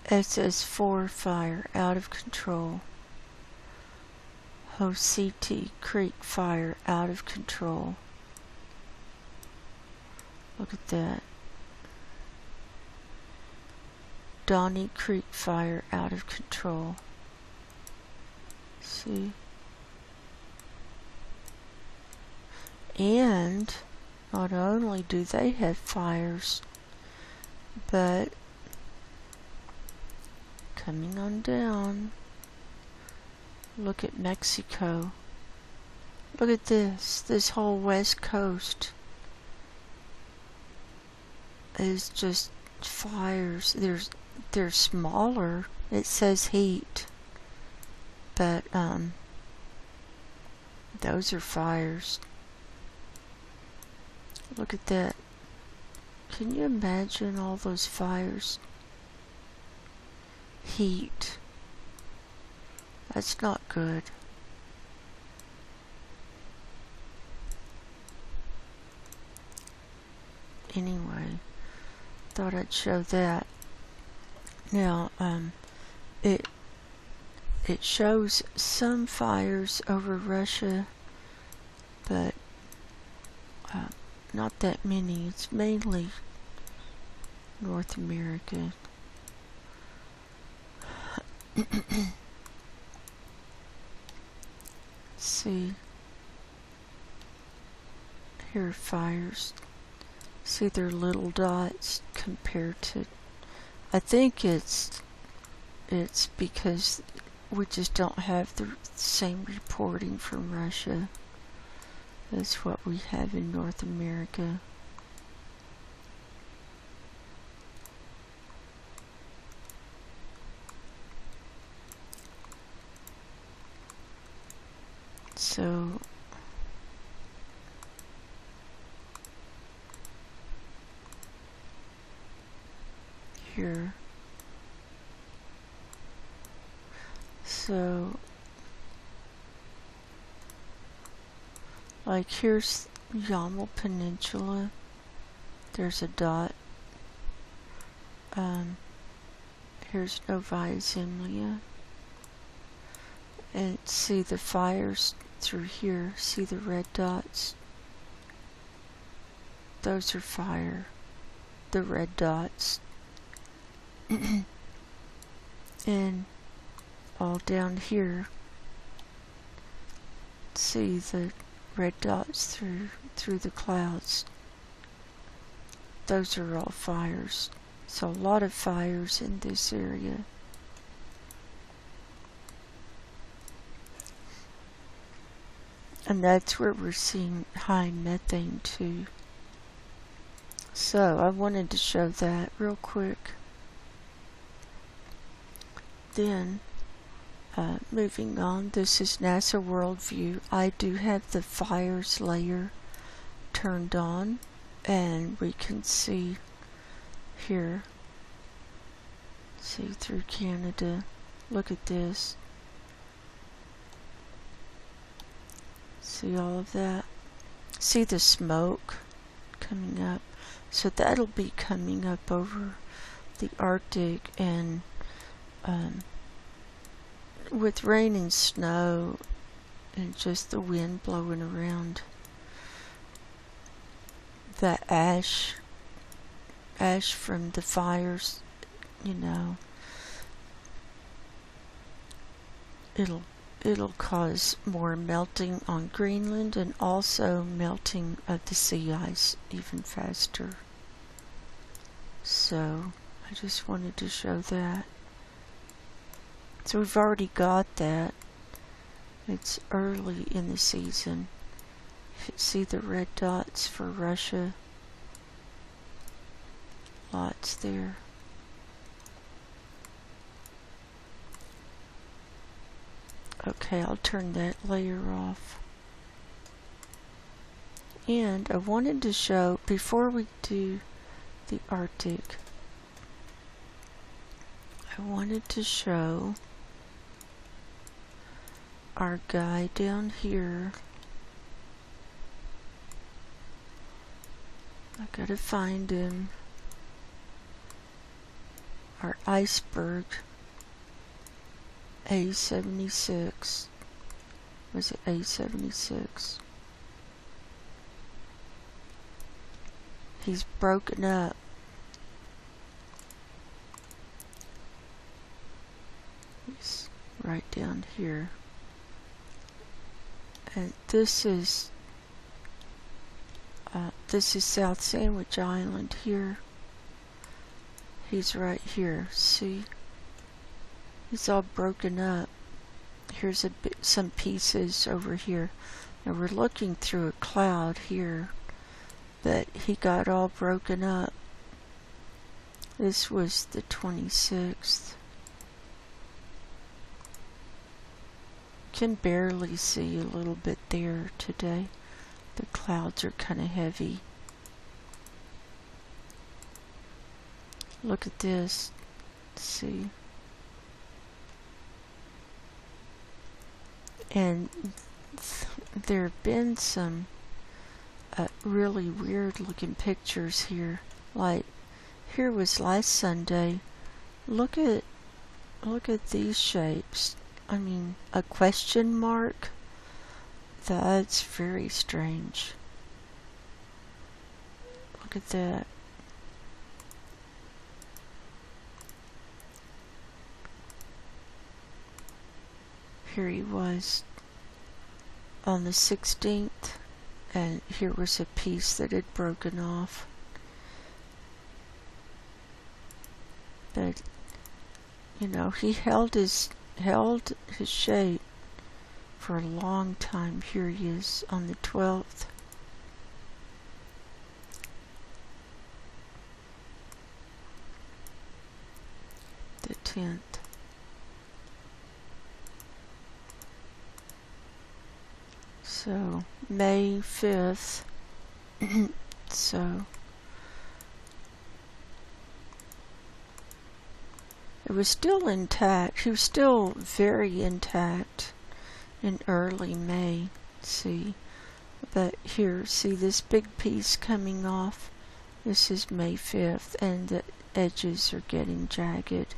SS4 fire out of control. Hositi Creek fire out of control. Look at that. Donnie Creek fire out of control. See? And not only do they have fires, but coming on down, look at Mexico. Look at this whole west coast is just fires. They're smaller. It says heat, but those are fires. Look at that. Can you imagine all those fires? Heat. That's not good. Anyway, thought I'd show that. Now, it shows some fires over Russia, but not that many. It's mainly North America. See, here are fires. See, they're little dots compared to, I think it's because we just don't have the same reporting from Russia as what we have in North America. So here, so like here's Yamal Peninsula, there's a dot. Here's Novaya Zemlya, and see the fires through here. See the red dots? Those are fire. The red dots. And all down here, see the red dots through the clouds. Those are all fires. So a lot of fires in this area. And that's where we're seeing high methane too. So I wanted to show that real quick. Then, moving on, this is NASA Worldview. I do have the fires layer turned on, and we can see here, see through Canada. Look at this. See all of that? See the smoke coming up? So that'll be coming up over the Arctic, and with rain and snow and just the wind blowing around, the ash from the fires, you know, it'll it'll cause more melting on Greenland and also melting of the sea ice even faster. So I just wanted to show that. So we've already got that. It's early in the season. You see the red dots for Russia. Lots there. Okay, I'll turn that layer off. And I wanted to show, before we do the Arctic, I wanted to show our guy down here. I gotta find him. Our iceberg, A76. Was it A76? He's broken up. He's right down here. And this is South Sandwich Island here. He's right here. See? He's all broken up. Here's some pieces over here. And we're looking through a cloud here. But he got all broken up. This was the 26th. Can barely see a little bit there today. The clouds are kind of heavy. Look at this. See? And there have been some really weird looking pictures here. Like, here was last Sunday. Look at these shapes. I mean, a question mark. That's very strange. Look at that. Here he was on the 16th, and here was a piece that had broken off. But, you know, he held his shape for a long time. Here he is on the 12th. The 10th. So, May 5th. So, it was still intact. He was still very intact in early May. See, but here, see this big piece coming off? This is May 5th, and the edges are getting jagged.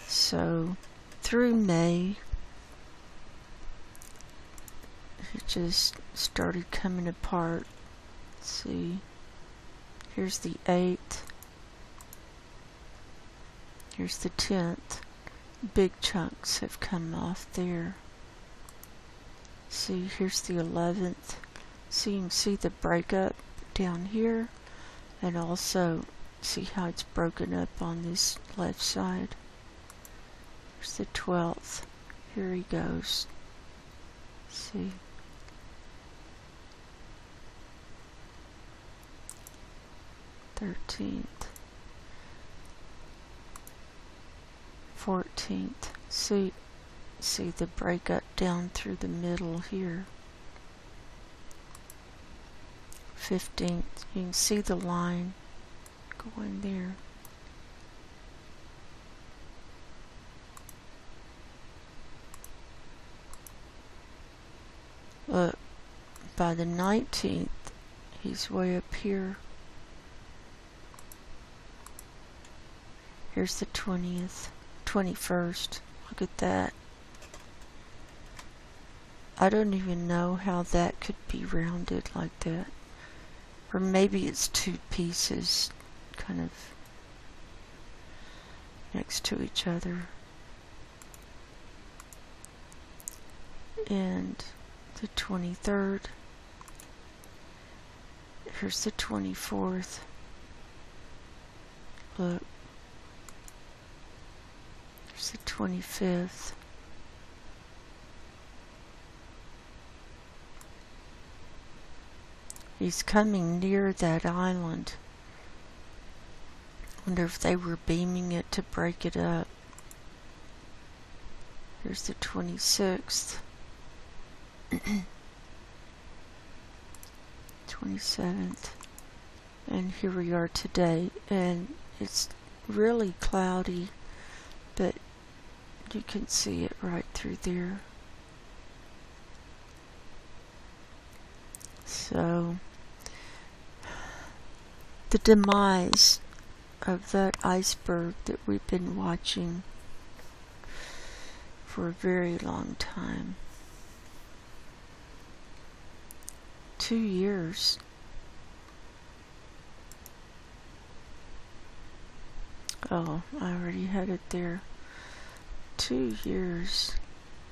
So, through May, it just started coming apart. See, here's the 8th. Here's the 10th. Big chunks have come off there. See, here's the 11th. So you can see the breakup down here, and also see how it's broken up on this left side. Here's the 12th. Here he goes. See. Thirteenth. 14th. See the breakup down through the middle here. 15th. You can see the line going there. Look, by the 19th, he's way up here. Here's the 20th, 21st. Look at that. I don't even know how that could be rounded like that. Or maybe it's two pieces kind of next to each other. and the 23rd. Here's the 24th. Look. Here's the 25th. He's coming near that island. Wonder if they were beaming it to break it up. Here's the 26th. 27th. And here we are today. And it's really cloudy, but you can see it right through there. So, the demise of that iceberg that we've been watching for a very long time. 2 years. Oh, I already had it there. 2 years.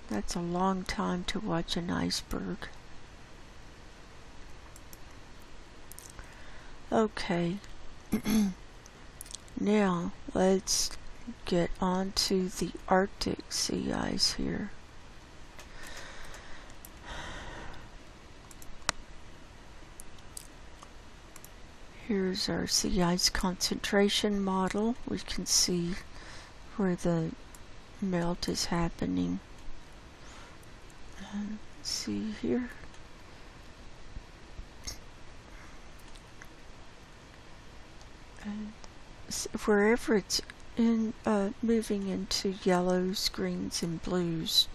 That's a long time to watch an iceberg. Okay. Now, let's get on to the Arctic sea ice here. Here's our sea ice concentration model. We can see where the melt is happening. And see here. And wherever it's moving into yellows, greens, and blues,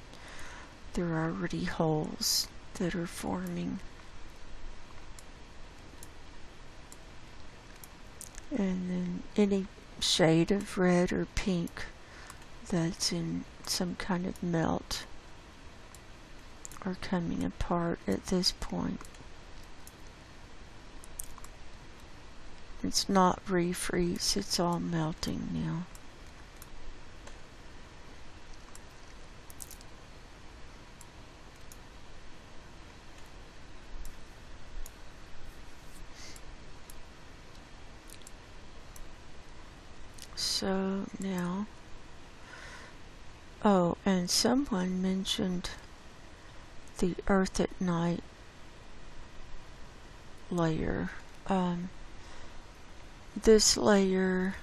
there are already holes that are forming. And then any shade of red or pink that's in some kind of melt are coming apart at this point. It's not refreeze, it's all melting now. So now, oh, and someone mentioned the Earth at Night layer. This layer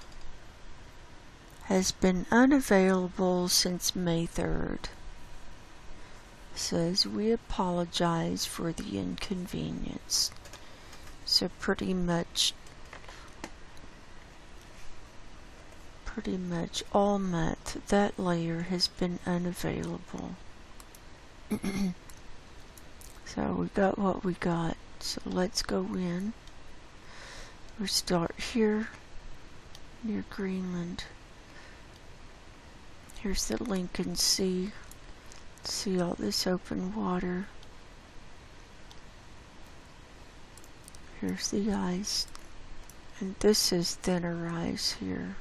has been unavailable since May 3rd. Says, we apologize for the inconvenience. So pretty much all month that layer has been unavailable. So we got what we got. So let's go in. We'll start here near Greenland. Here's the Lincoln Sea. See all this open water. Here's the ice. And this is thinner ice here.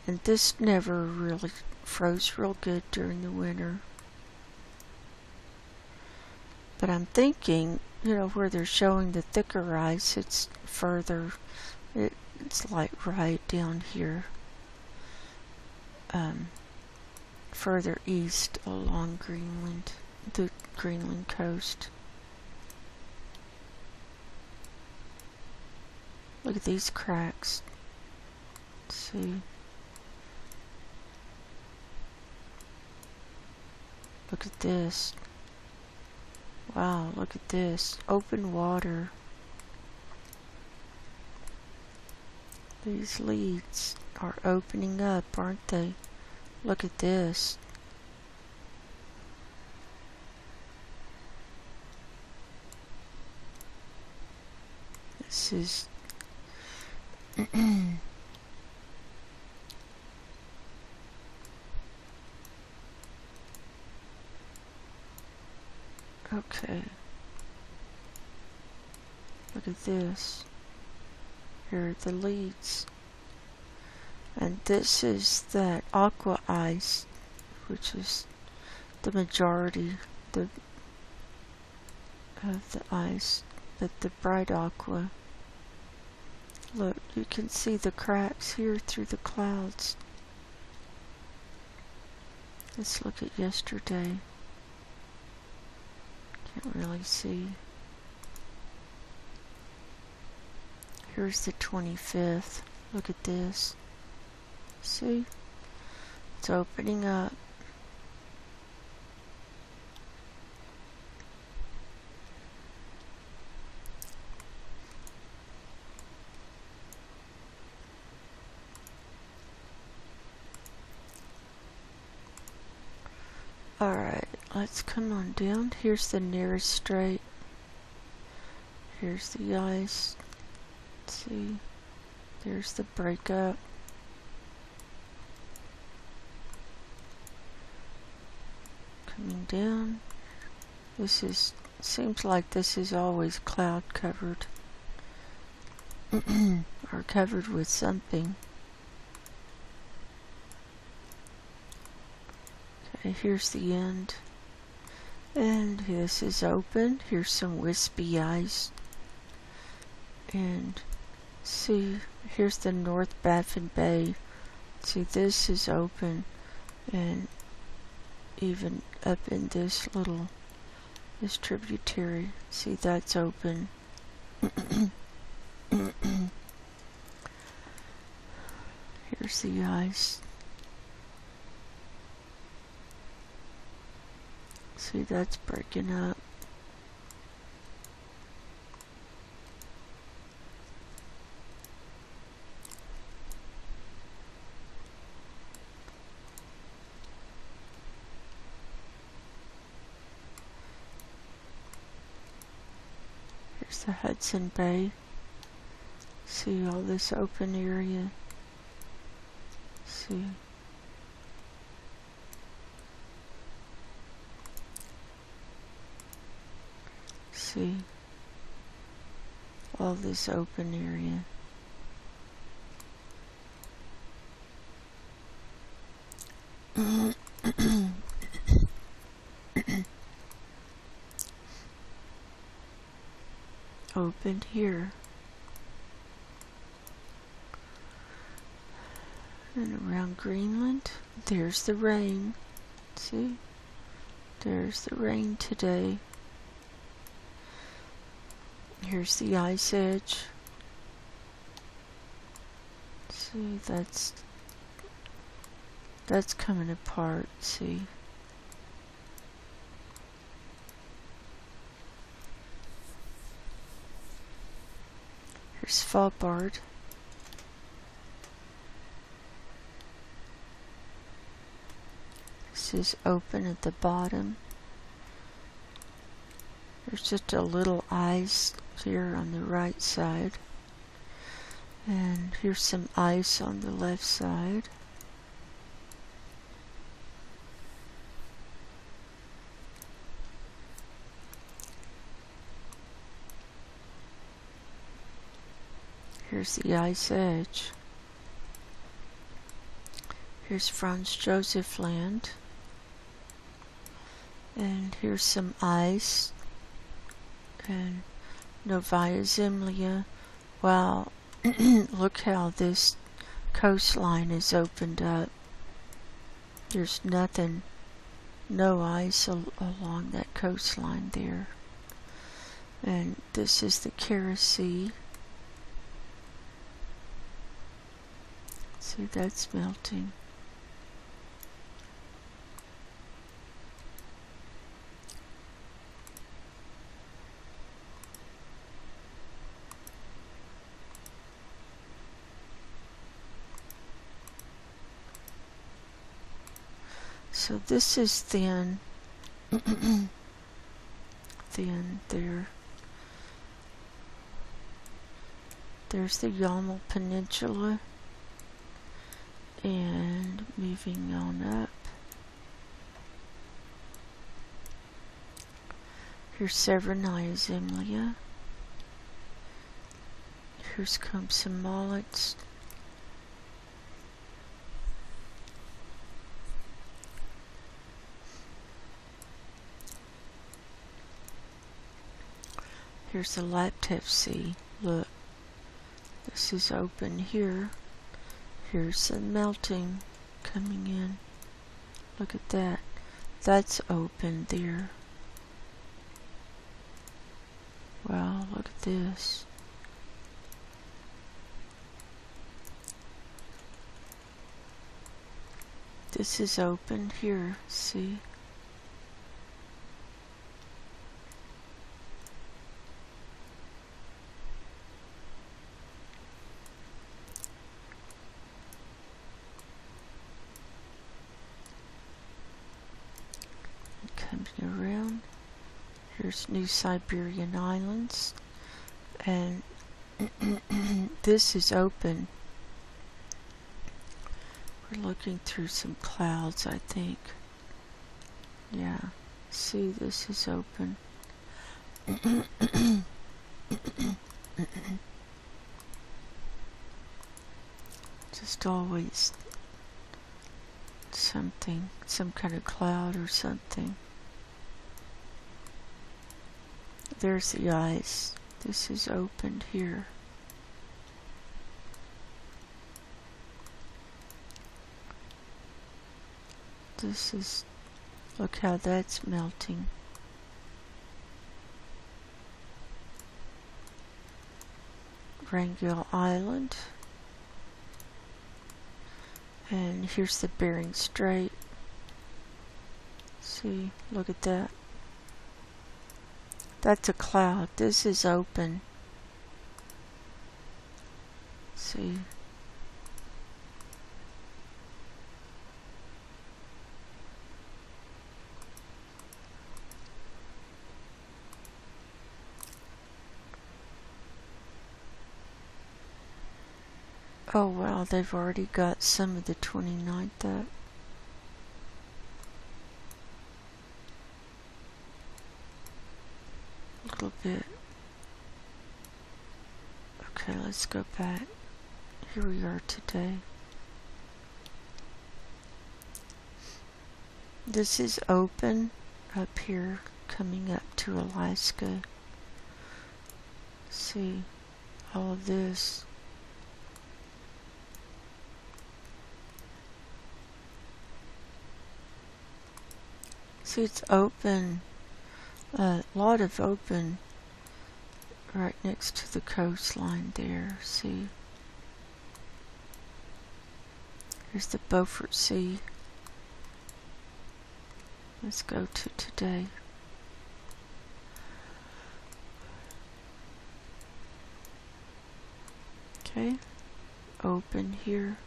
And this never really froze real good during the winter. But I'm thinking, where they're showing the thicker ice, it's further, it's like right down here, further east along Greenland, the Greenland coast. Look at these cracks. Let's see. Look at this. Wow, look at this. Open water. These leads are opening up, aren't they? Look at this. This is okay. Look at this. Here are the leads. And this is that aqua ice, which is the majority of the ice, but the bright aqua, look, you can see the cracks here through the clouds. Let's look at yesterday. Can't really see. Here's the 25th. Look at this. See? It's opening up. Alright, let's come on down. Here's the nearest strait. Here's the ice. See, there's the breakup. Coming down. Seems like this is always cloud covered. Or covered with something. Okay, here's the end. And this is open. Here's some wispy ice. And see, here's the North Baffin Bay. See, this is open, and even up in this tributary, see, that's open. Here's the ice. See, that's breaking up. Here's the Hudson Bay. See all this open area. See. See all this open area. Open here. And around Greenland, there's the rain. See? There's the rain today. Here's the ice edge. See, that's coming apart, see? Here's Svalbard. This is open at the bottom. There's just a little ice here on the right side. And here's some ice on the left side. Here's the ice edge. Here's Franz Josef Land. And here's some ice. And Novaya Zemlya. Wow, look how this coastline is opened up. There's nothing, no ice along that coastline there. And this is the Kara Sea. See, that's melting. So this is thin, thin there. There's the Yamal Peninsula, and moving on up. Here's Severnaya Zemlya. Here's Komsomolets. Here's the Laptev Sea. Look, this is open here. Here's some melting coming in. Look at that. That's open there. Wow, look at this. This is open here, see? Coming around. Here's New Siberian Islands. And this is open. We're looking through some clouds, I think. Yeah. See, this is open. Just always something, some kind of cloud or something. There's the ice. This is opened here. This is, look how that's melting. Wrangell Island. And here's the Bering Strait. See, look at that. That's a cloud. This is open. See. Oh wow, they've already got some of the 29th up. A little bit. Okay, let's go back. Here we are today. This is open up here, coming up to Alaska. See, all of this. See, it's open, a lot of open right next to the coastline there, see. Here's the Beaufort Sea. Let's go to today. Okay, open here.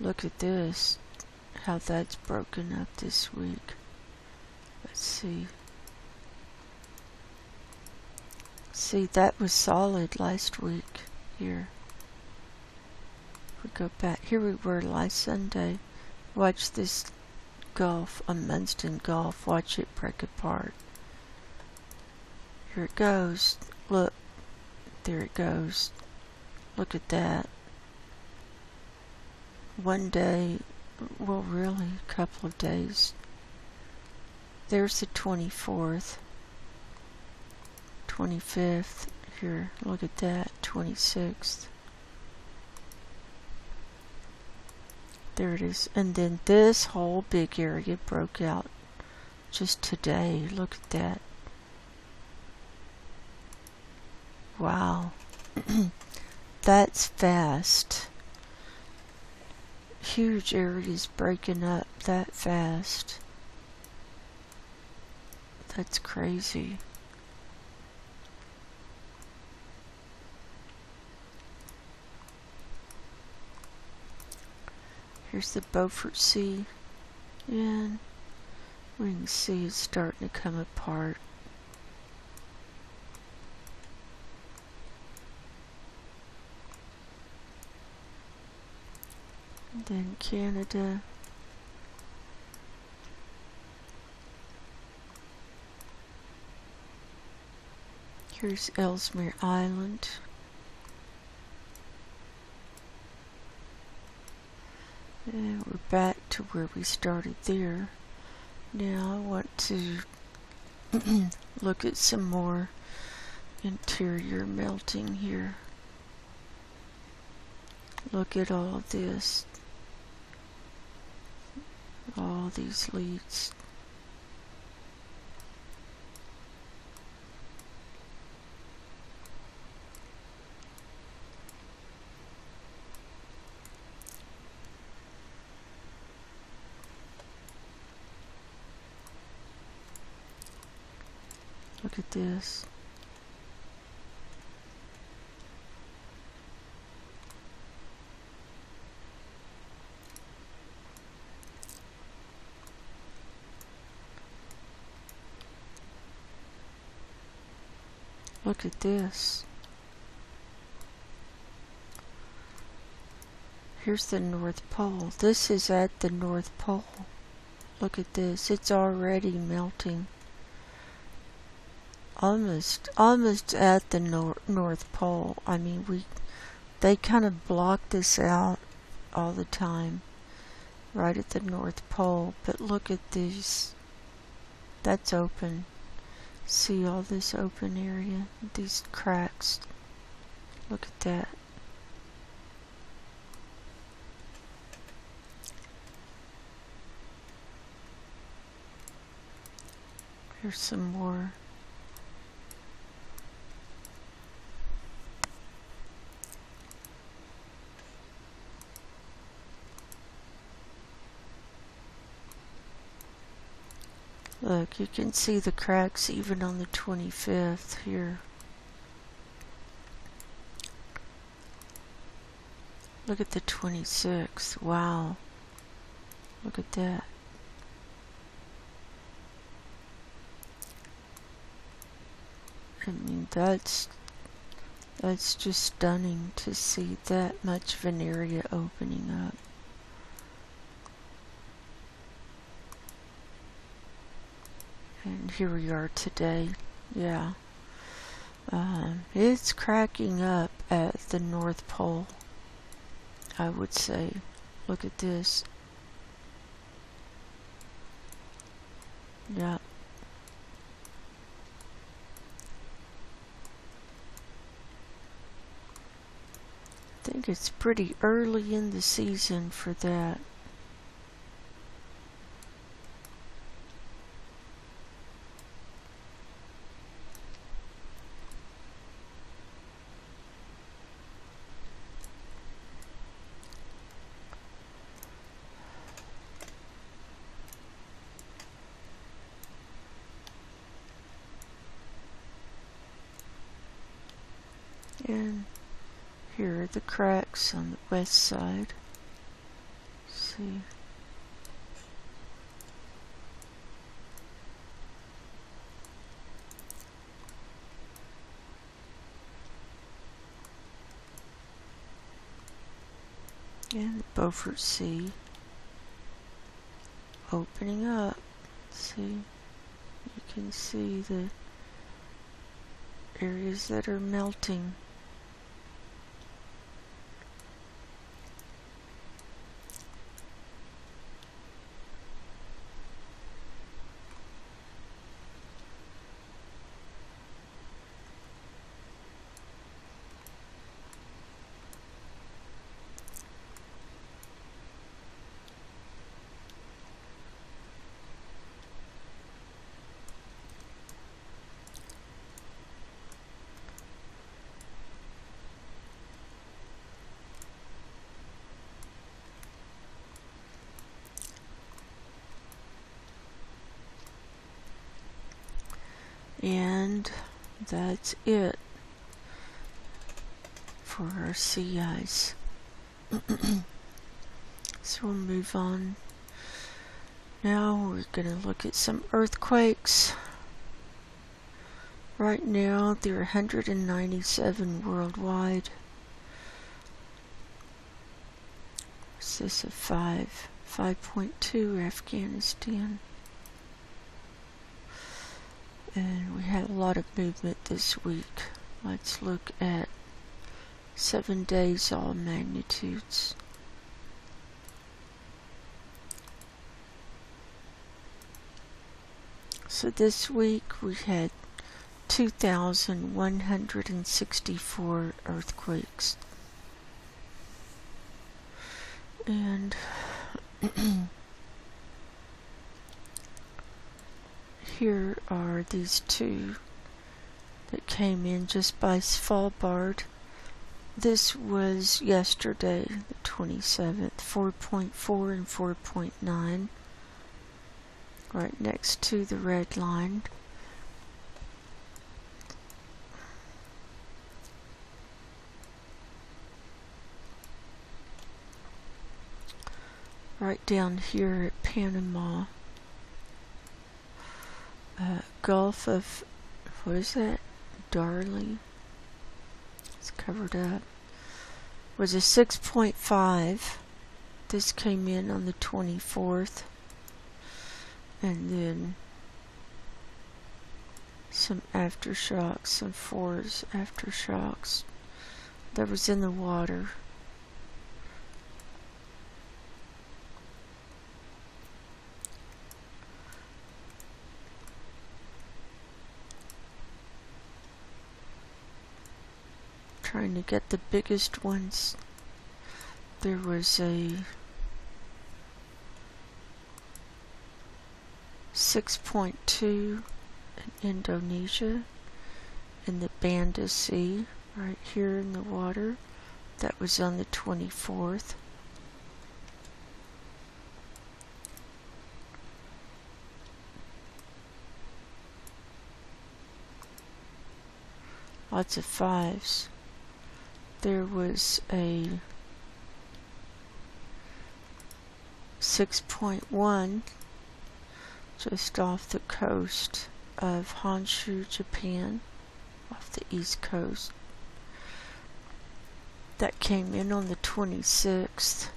Look at this. How that's broken up this week. Let's see. See, that was solid last week here. We go back. Here we were last Sunday. Watch this Gulf, Munson Gulf. Watch it break apart. Here it goes. Look. There it goes. Look at that. One day. Well, really, a couple of days. There's the 24th, 25th. Here, look at that, 26th. There it is. And then this whole big area broke out just today. Look at that. Wow. That's fast. Huge areas breaking up that fast. That's crazy. Here's the Beaufort Sea, and we can see it's starting to come apart. And then Canada. Here's Ellesmere Island. And we're back to where we started there. Now I want to look at some more interior melting here. Look at all this. All these leads. Look at this. Look at this. Here's the North Pole. This is at the North Pole. Look at this. It's already melting. Almost at the North Pole. I mean, they kind of block this out all the time, right at the North Pole. But look at these. That's open. See all this open area? These cracks. Look at that. Here's some more. Look, you can see the cracks even on the 25th here. Look at the 26th. Wow. Look at that. I mean, that's just stunning to see that much of an area opening up. And here we are today. Yeah. It's cracking up at the North Pole, I would say. Look at this. Yeah. I think it's pretty early in the season for that. And here are the cracks on the west side. See. And the Beaufort Sea opening up. See, you can see the areas that are melting. And that's it for our sea ice. So we'll move on. Now we're going to look at some earthquakes. Right now there are 197 worldwide. Is this a 5.2 Afghanistan? And we had a lot of movement this week. Let's look at 7 days, all magnitudes. So this week we had 2,164 earthquakes. And here are these two that came in just by Svalbard. This was yesterday, the 27th, 4.4 and 4.9, right next to the red line. Right down here at Panama, Gulf of, what is that? Darley. It's covered up. Was a 6.5. This came in on the 24th. And then some aftershocks, some 4s aftershocks that was in the water. Trying to get the biggest ones. There was a 6.2 in Indonesia in the Banda Sea, right here in the water. That was on the 24th. Lots of 5s. There was a 6.1 just off the coast of Honshu, Japan, off the east coast. That came in on the 26th.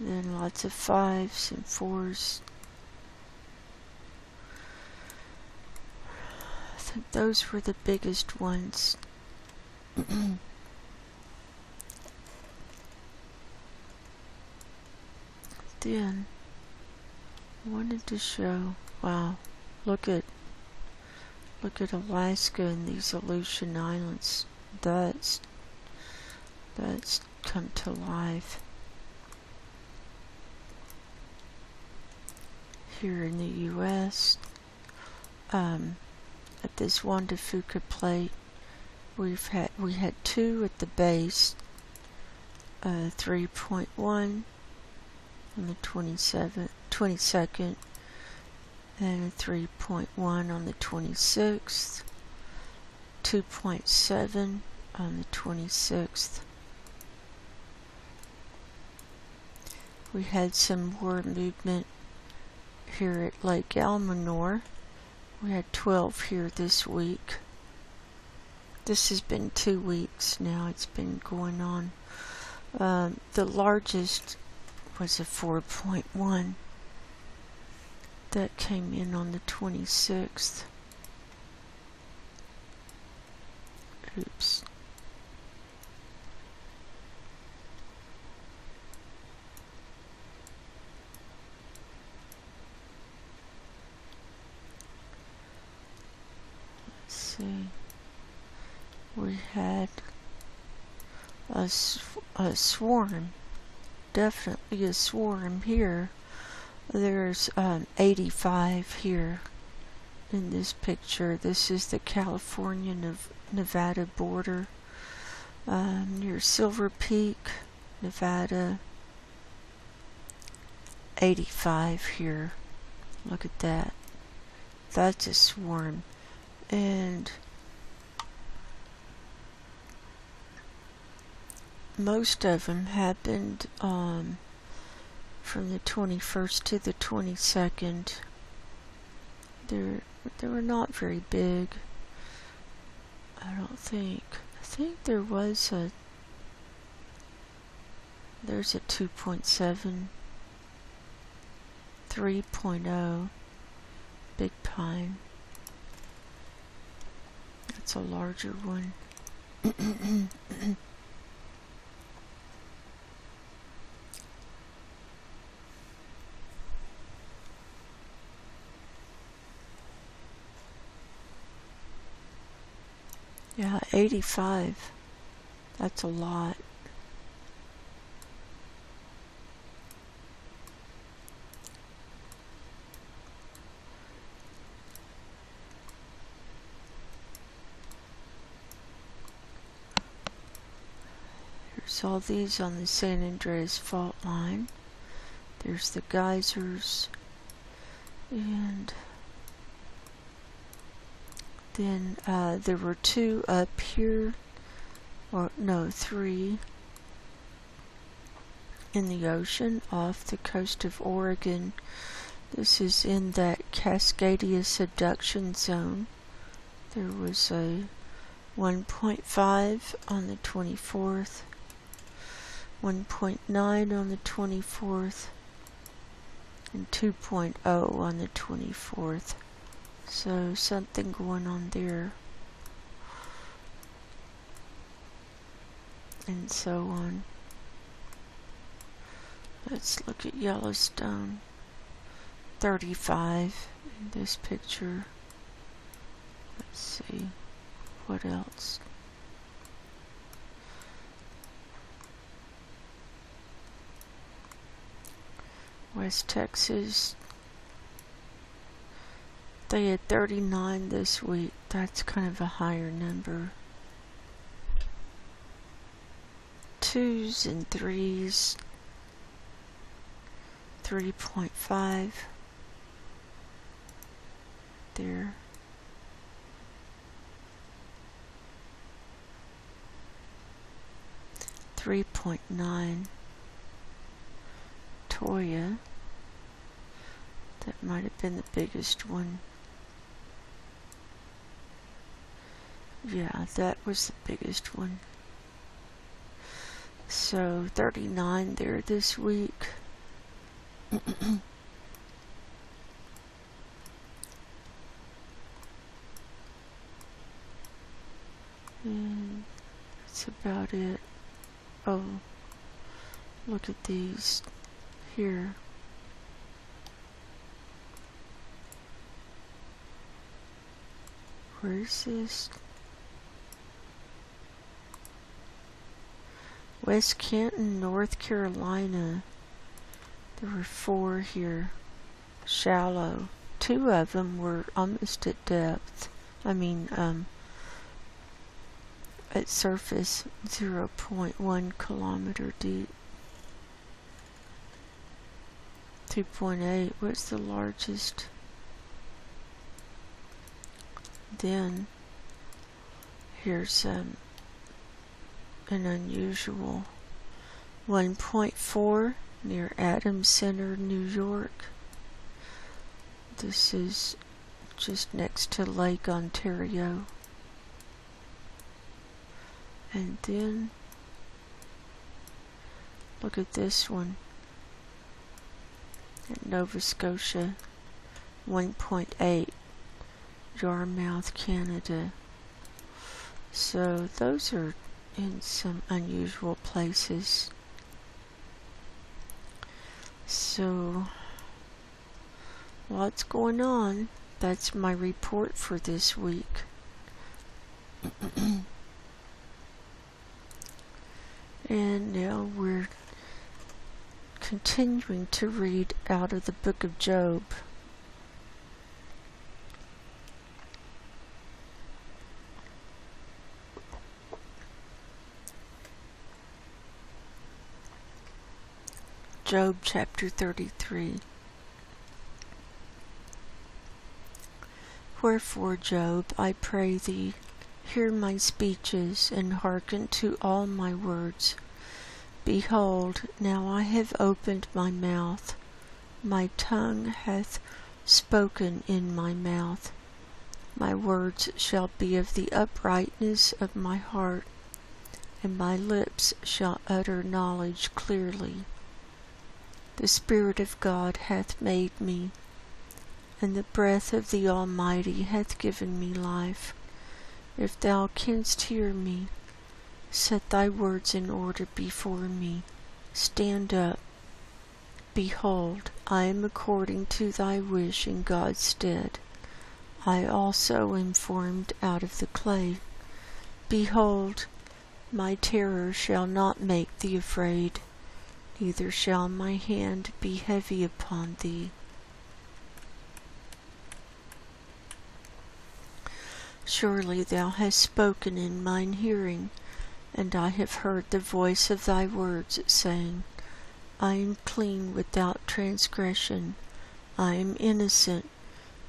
Then lots of 5s and 4s. Those were the biggest ones. Then I wanted to show, wow, look at Alaska and these Aleutian Islands. That's come to life here in the US. At this Juan de Fuca plate, we had 2 at the base, 3.1 on the 22nd, and a 3.1 on the 26th, 2.7 on the 26th. We had some more movement here at Lake Almanor. We had 12 here this week. This has been 2 weeks now. It's been going on. The largest was a 4.1 that came in on the 26th. Oops. See, we had a swarm, definitely a swarm here. There's 85 here in this picture. This is the California-Nevada border, near Silver Peak, Nevada. 85 here. Look at that. That's a swarm. And most of them happened from the 21st to the 22nd. They were not very big, I don't think. I think there's a 2.7, 3.0 big pine. That's a larger one. Yeah, 85. That's a lot. There's all these on the San Andreas fault line. There's the geysers. And then there were 2 up here, or no, 3 in the ocean off the coast of Oregon. This is in that Cascadia subduction zone. There was a 1.5 on the 24th, 1.9 on the 24th, and 2.0 on the 24th. So something going on there. And so on. Let's look at Yellowstone. 35 in this picture. Let's see. What else? West Texas. They had 39 this week. That's kind of a higher number. 2s and 3s. 3.5. There. .9 Toya. That might have been the biggest one. Yeah, that was the biggest one. So 39 there this week. And that's about it. Oh, look at these here. Where is this? West Canton, North Carolina. There were 4 here. Shallow. 2 of them were almost at depth. I mean, at surface, 0.1 kilometer deep. 2.8 was the largest. Then here's an unusual 1.4 near Adams Center, New York. This is just next to Lake Ontario. And then look at this one at Nova Scotia, 1.8, Yarmouth, Canada. So those are in some unusual places. So lots going on. That's my report for this week. And now we're continuing to read out of the book of Job. Job chapter 33. Wherefore, Job, I pray thee, hear my speeches, and hearken to all my words. Behold, now I have opened my mouth, my tongue hath spoken in my mouth. My words shall be of the uprightness of my heart, and my lips shall utter knowledge clearly. The Spirit of God hath made me, and the breath of the Almighty hath given me life. If thou canst hear me, set thy words in order before me. Stand up. Behold, I am according to thy wish in God's stead. I also am formed out of the clay. Behold, my terror shall not make thee afraid, neither shall my hand be heavy upon thee. Surely thou hast spoken in mine hearing, and I have heard the voice of thy words, saying, I am clean without transgression, I am innocent,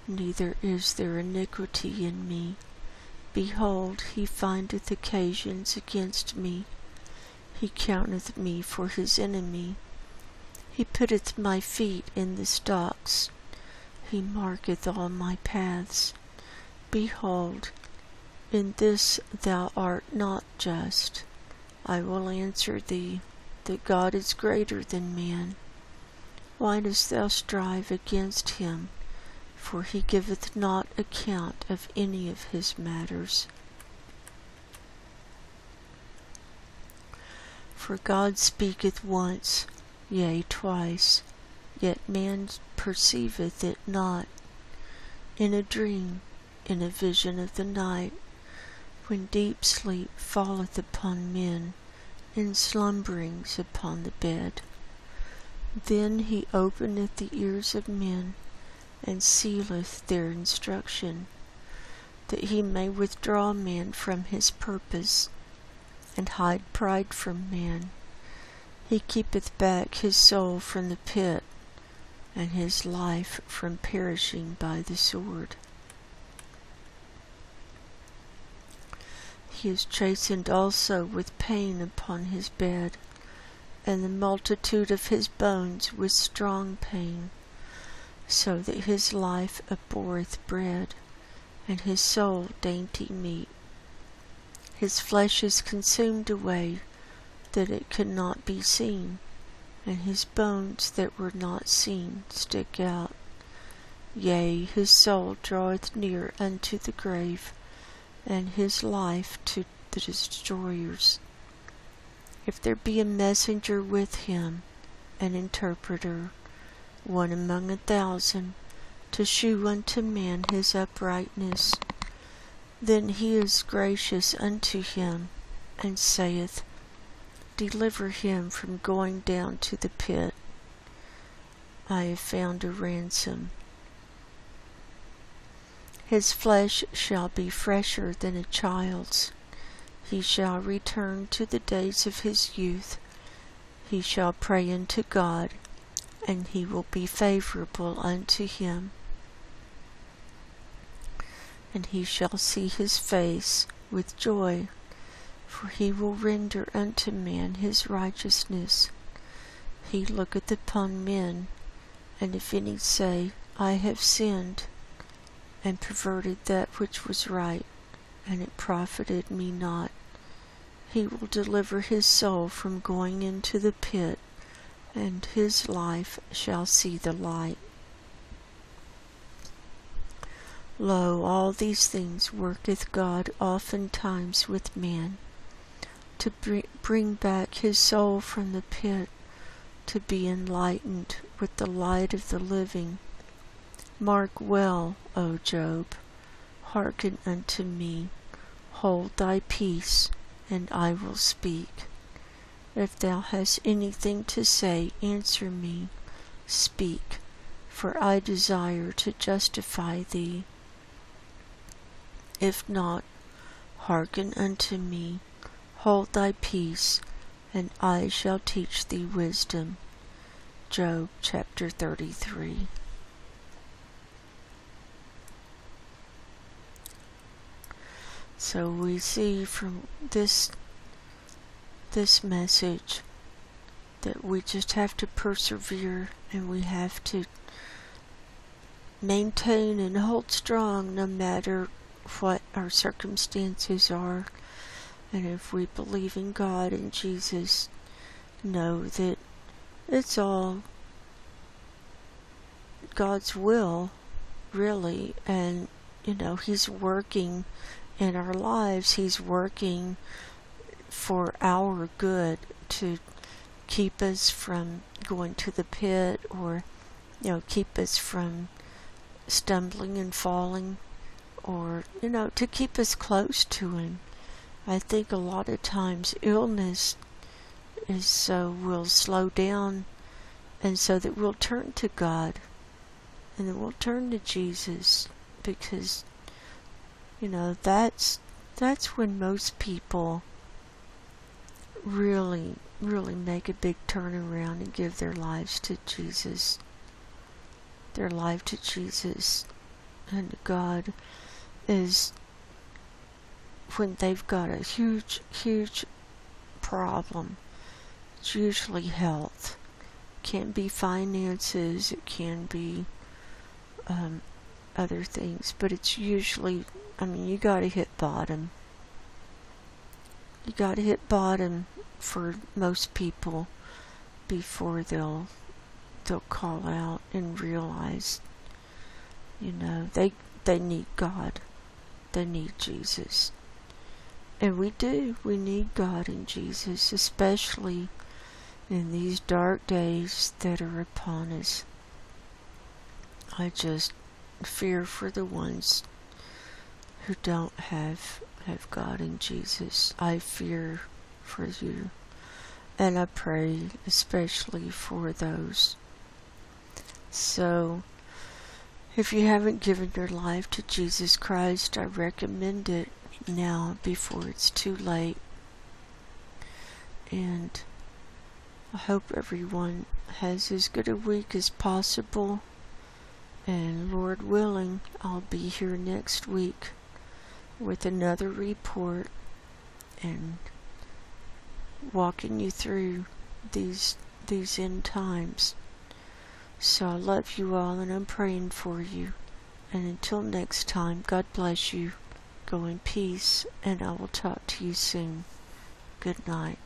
neither is there iniquity in me. Behold, he findeth occasions against me, he counteth me for his enemy. He putteth my feet in the stocks, he marketh all my paths. Behold, in this thou art not just. I will answer thee, that God is greater than man. Why dost thou strive against him? For he giveth not account of any of his matters. For God speaketh once, yea, twice, yet man perceiveth it not. In a dream, in a vision of the night, when deep sleep falleth upon men, in slumberings upon the bed. Then he openeth the ears of men, and sealeth their instruction, that he may withdraw man from his purpose, and hide pride from man. He keepeth back his soul from the pit, and his life from perishing by the sword. He is chastened also with pain upon his bed, and the multitude of his bones with strong pain, so that his life abhorreth bread, and his soul dainty meat. His flesh is consumed away, that it could not be seen, and his bones that were not seen stick out. Yea, his soul draweth near unto the grave, and his life to the destroyers. If there be a messenger with him, an interpreter, one among 1,000, to shew unto man his uprightness, then he is gracious unto him, and saith, Deliver him from going down to the pit. I have found a ransom. His flesh shall be fresher than a child's. He shall return to the days of his youth. He shall pray unto God, and he will be favorable unto him. And he shall see his face with joy, for he will render unto man his righteousness. He looketh upon men, and if any say, I have sinned, and perverted that which was right, and it profited me not, he will deliver his soul from going into the pit, and his life shall see the light. Lo, all these things worketh God oftentimes with man, to bring back his soul from the pit, to be enlightened with the light of the living. Mark well, O Job, hearken unto me, hold thy peace, and I will speak. If thou hast anything to say, answer me, speak, for I desire to justify thee. If not, hearken unto me, hold thy peace, and I shall teach thee wisdom. Job chapter 33. So we see from this message that we just have to persevere, and we have to maintain and hold strong no matter what our circumstances are. And if we believe in God and Jesus, know that it's all God's will, really, and He's working in our lives. He's working for our good, to keep us from going to the pit, or keep us from stumbling and falling, or to keep us close to Him. I think a lot of times illness is so we'll slow down, and so that we'll turn to God, and then we'll turn to Jesus, because that's when most people really make a big turnaround and give their lives to Jesus. Their life to Jesus and to God is when they've got a huge problem. It's usually health. It can be finances, it can be other things, but it's usually, you gotta hit bottom. You gotta hit bottom for most people before they'll call out and realize, they need God. They need Jesus. And we do. We need God and Jesus, especially in these dark days that are upon us. I just fear for the ones who don't have God and Jesus. I fear for you. And I pray especially for those. So, if you haven't given your life to Jesus Christ, I recommend it now before it's too late. And I hope everyone has as good a week as possible. And Lord willing, I'll be here next week with another report and walking you through these end times. So I love you all, and I'm praying for you. And until next time, God bless you. Go in peace, and I will talk to you soon. Good night.